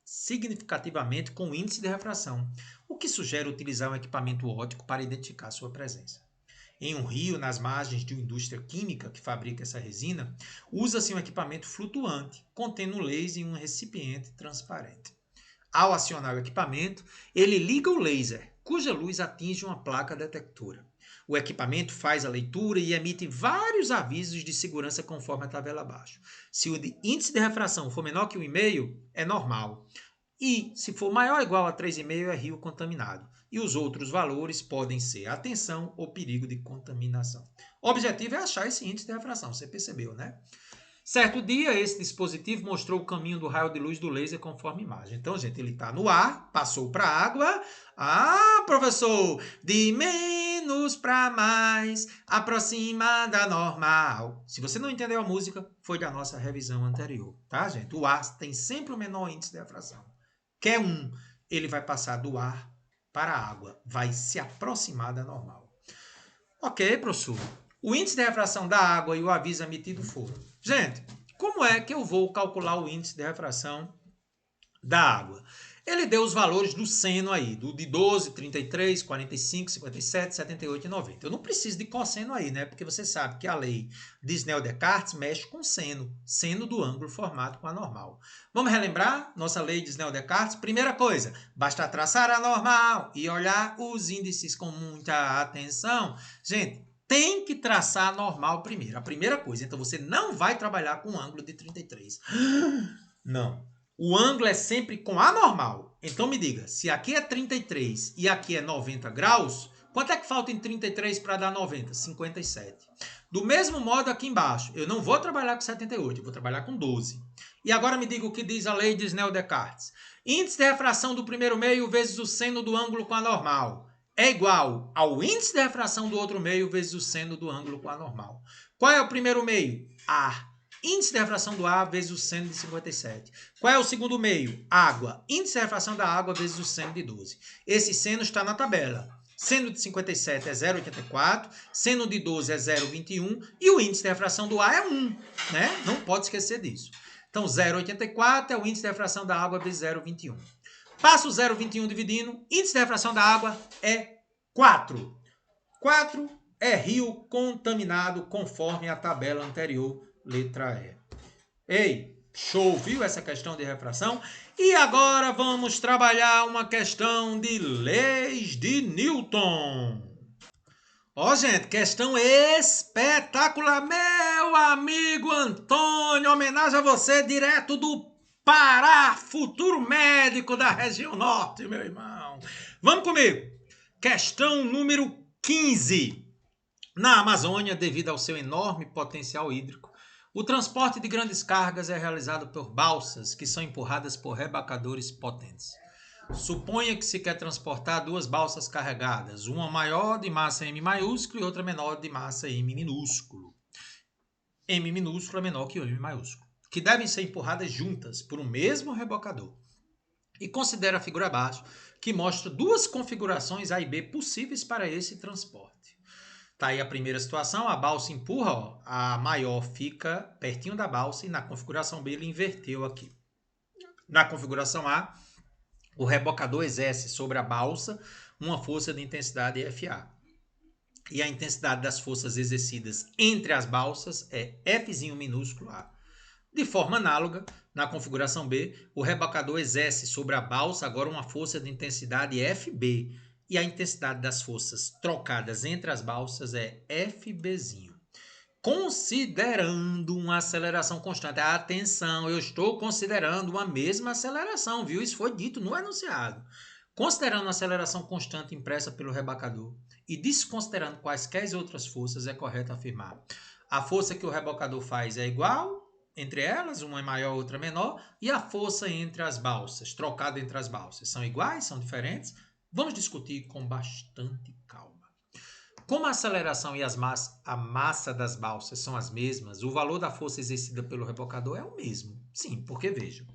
significativamente com o índice de refração, o que sugere utilizar um equipamento óptico para identificar sua presença. Em um rio, nas margens de uma indústria química que fabrica essa resina, usa-se um equipamento flutuante, contendo um laser em um recipiente transparente. Ao acionar o equipamento, ele liga o laser, cuja luz atinge uma placa detectora. O equipamento faz a leitura e emite vários avisos de segurança conforme a tabela abaixo. Se o índice de refração for menor que 1,5, é normal. E, se for maior ou igual a 3,5, é rio contaminado. E os outros valores podem ser atenção ou perigo de contaminação. O objetivo é achar esse índice de refração, você percebeu, né? Certo dia, esse dispositivo mostrou o caminho do raio de luz do laser conforme a imagem. Então, gente, ele está no ar, passou para a água. Ah, professor, de menos para mais, aproxima da normal. Se você não entendeu a música, foi da nossa revisão anterior, tá, gente? O ar tem sempre o menor índice de refração. Quer um, ele vai passar do ar para a água, vai se aproximar da normal. Ok, professor. O índice de refração da água e o aviso emitido foram. Gente, como é que eu vou calcular o índice de refração da água? Ele deu os valores do seno aí, de 12, 33, 45, 57, 78 e 90. Eu não preciso de cosseno aí, né? Porque você sabe que a lei de Snell-Descartes mexe com seno do ângulo formado com a normal. Vamos relembrar nossa lei de Snell-Descartes? Primeira coisa, basta traçar a normal e olhar os índices com muita atenção. Gente, tem que traçar a normal primeiro. A primeira coisa. Então, você não vai trabalhar com um ângulo de 33. Não. O ângulo é sempre com a normal. Então, me diga, se aqui é 33 e aqui é 90 graus, quanto é que falta em 33 para dar 90? 57. Do mesmo modo, aqui embaixo, eu não vou trabalhar com 78, eu vou trabalhar com 12. E agora me diga o que diz a lei de Snell-Descartes. Índice de refração do primeiro meio vezes o seno do ângulo com a normal é igual ao índice de refração do outro meio vezes o seno do ângulo com a normal. Qual é o primeiro meio? A. Índice de refração do ar vezes o seno de 57. Qual é o segundo meio? Água. Índice de refração da água vezes o seno de 12. Esse seno está na tabela. Seno de 57 é 0,84, seno de 12 é 0,21 e o índice de refração do ar é 1, né? Não pode esquecer disso. Então, 0,84 é o índice de refração da água vezes 0,21. Passa o 0,21 dividindo, índice de refração da água é 4. 4 é rio contaminado conforme a tabela anterior, letra E. Ei, show, viu essa questão de refração? E agora vamos trabalhar uma questão de leis de Newton. Ó, gente, questão espetacular. Meu amigo Antônio, homenagem a você direto do Pará, futuro médico da região norte, meu irmão. Vamos comigo. Questão número 15. Na Amazônia, devido ao seu enorme potencial hídrico, o transporte de grandes cargas é realizado por balsas que são empurradas por rebacadores potentes. Suponha que se quer transportar duas balsas carregadas, uma maior de massa M maiúsculo e outra menor de massa M minúsculo. M minúsculo é menor que o M maiúsculo, que devem ser empurradas juntas por um mesmo rebocador. E considera a figura abaixo, que mostra duas configurações A e B possíveis para esse transporte. Tá aí a primeira situação, a balsa empurra, ó, a maior fica pertinho da balsa e na configuração B ele inverteu aqui. Na configuração A, o rebocador exerce sobre a balsa uma força de intensidade FA. E a intensidade das forças exercidas entre as balsas é Fzinho minúsculo A. De forma análoga, na configuração B, o rebocador exerce sobre a balsa agora uma força de intensidade FB e a intensidade das forças trocadas entre as balsas é FBzinho. Considerando uma aceleração constante. Atenção, eu estou considerando uma mesma aceleração, viu? Isso foi dito no enunciado. Considerando a aceleração constante impressa pelo rebocador e desconsiderando quaisquer outras forças, é correto afirmar: a força que o rebocador faz é igual entre elas, uma é maior, outra menor, e a força entre as balsas, trocada entre as balsas, são iguais, são diferentes? Vamos discutir com bastante calma. Como a aceleração e a massa das balsas são as mesmas, o valor da força exercida pelo rebocador é o mesmo. Sim, porque veja,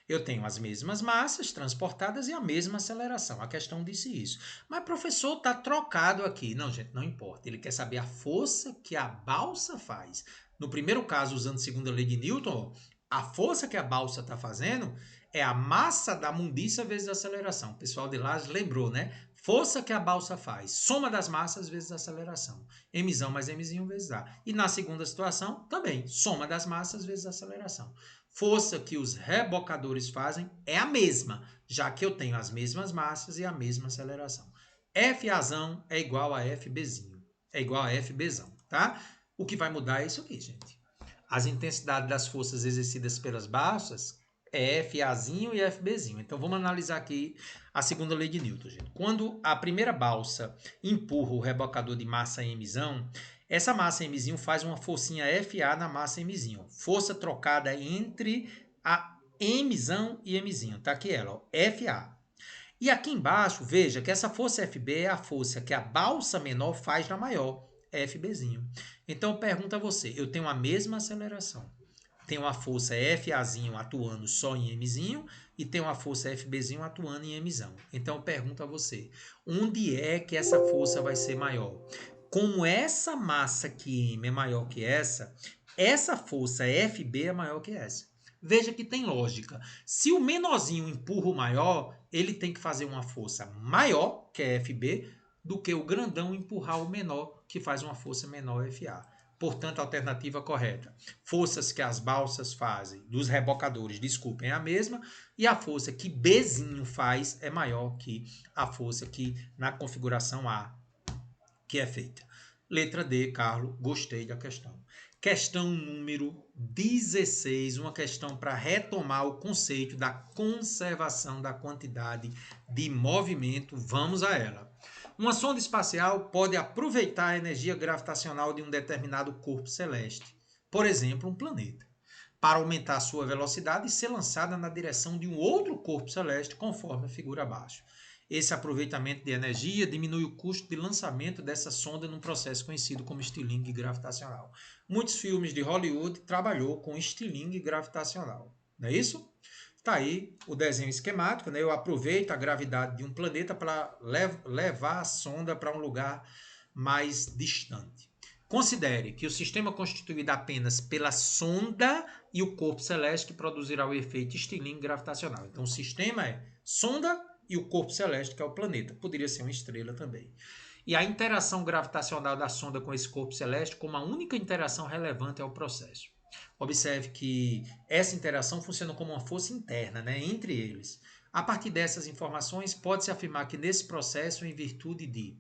eu tenho as mesmas massas transportadas e a mesma aceleração. A questão disse isso. Mas professor, está trocado aqui. Não, gente, não importa. Ele quer saber a força que a balsa faz. No primeiro caso, usando a segunda lei de Newton, a força que a balsa está fazendo é a massa da mundiça vezes a aceleração. O pessoal de lá lembrou, né? Força que a balsa faz, soma das massas vezes a aceleração. Mzão mais Mzinho vezes A. E na segunda situação, também, soma das massas vezes a aceleração. Força que os rebocadores fazem é a mesma, já que eu tenho as mesmas massas e a mesma aceleração. FAzão é igual a FBzinho. É igual a FBzão, tá? O que vai mudar é isso aqui, gente. As intensidades das forças exercidas pelas balsas é FAzinho e FBzinho. Então vamos analisar aqui a segunda lei de Newton, gente. Quando a primeira balsa empurra o rebocador de massa Mzão, essa massa Mzinho faz uma forcinha FA na massa Mzinho. Força trocada entre a Mzão e Mzinho. Tá aqui ela, ó, FA. E aqui embaixo, veja que essa força FB é a força que a balsa menor faz na maior, FBzinho. Então pergunta a você, eu tenho a mesma aceleração. Tem uma força FAzinho atuando só em Mzinho e tem uma força FBzinho atuando em Mzão. Então eu pergunto a você, onde é que essa força vai ser maior? Como essa massa aqui M é maior que essa força FB é maior que essa. Veja que tem lógica. Se o menorzinho empurra o maior, ele tem que fazer uma força maior, que é FB, do que o grandão empurrar o menor, que faz uma força menor, FA. Portanto, a alternativa correta. Forças que as balsas fazem, dos rebocadores, desculpem, é a mesma. E a força que Bzinho faz é maior que a força que na configuração A que é feita. Letra D, Carlos, gostei da questão. Questão número 16, uma questão para retomar o conceito da conservação da quantidade de movimento. Vamos a ela. Uma sonda espacial pode aproveitar a energia gravitacional de um determinado corpo celeste, por exemplo, um planeta, para aumentar sua velocidade e ser lançada na direção de um outro corpo celeste, conforme a figura abaixo. Esse aproveitamento de energia diminui o custo de lançamento dessa sonda num processo conhecido como estilingue gravitacional. Muitos filmes de Hollywood trabalhou com estilingue gravitacional, não é isso? Está aí o desenho esquemático, né? Eu aproveito a gravidade de um planeta para levar a sonda para um lugar mais distante. Considere que o sistema é constituído apenas pela sonda e o corpo celeste que produzirá o efeito estilingue gravitacional. Então o sistema é sonda e o corpo celeste, que é o planeta. Poderia ser uma estrela também. E a interação gravitacional da sonda com esse corpo celeste, como a única interação relevante ao processo. Observe que essa interação funciona como uma força interna, né, entre eles. A partir dessas informações, pode-se afirmar que nesse processo, em virtude de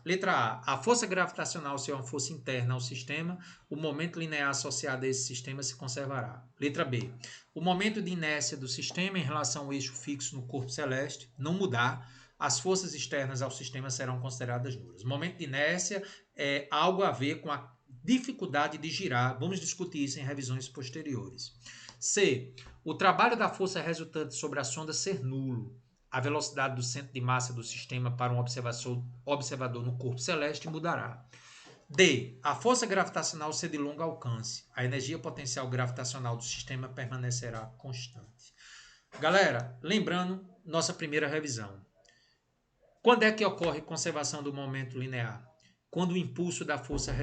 Letra A. A força gravitacional, se é uma força interna ao sistema, o momento linear associado a esse sistema se conservará. Letra B. O momento de inércia do sistema em relação ao eixo fixo no corpo celeste não mudar, as forças externas ao sistema serão consideradas nulas. O momento de inércia é algo a ver com a dificuldade de girar. Vamos discutir isso em revisões posteriores. C. O trabalho da força resultante sobre a sonda ser nulo. A velocidade do centro de massa do sistema para um observador no corpo celeste mudará. D. A força gravitacional ser de longo alcance. A energia potencial gravitacional do sistema permanecerá constante. Galera, lembrando nossa primeira revisão. Quando é que ocorre conservação do momento linear? Quando o impulso da força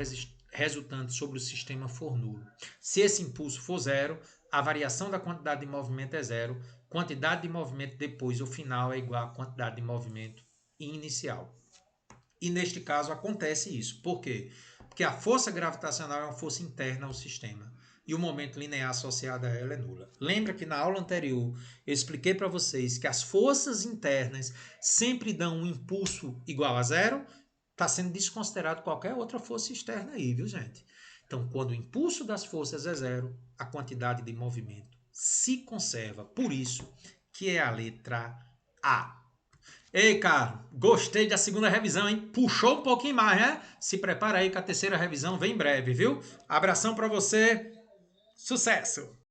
resultante sobre o sistema for nulo. Se esse impulso for zero, a variação da quantidade de movimento é zero, quantidade de movimento depois ou final é igual à quantidade de movimento inicial. E neste caso acontece isso. Por quê? Porque a força gravitacional é uma força interna ao sistema e o momento linear associado a ela é nula. Lembra que na aula anterior eu expliquei para vocês que as forças internas sempre dão um impulso igual a zero? Está sendo desconsiderado qualquer outra força externa aí, viu, gente? Então, quando o impulso das forças é zero, a quantidade de movimento se conserva. Por isso que é a letra A. Ei, cara, gostei da segunda revisão, hein? Puxou um pouquinho mais, né? Se prepara aí que a terceira revisão vem em breve, viu? Abração para você. Sucesso!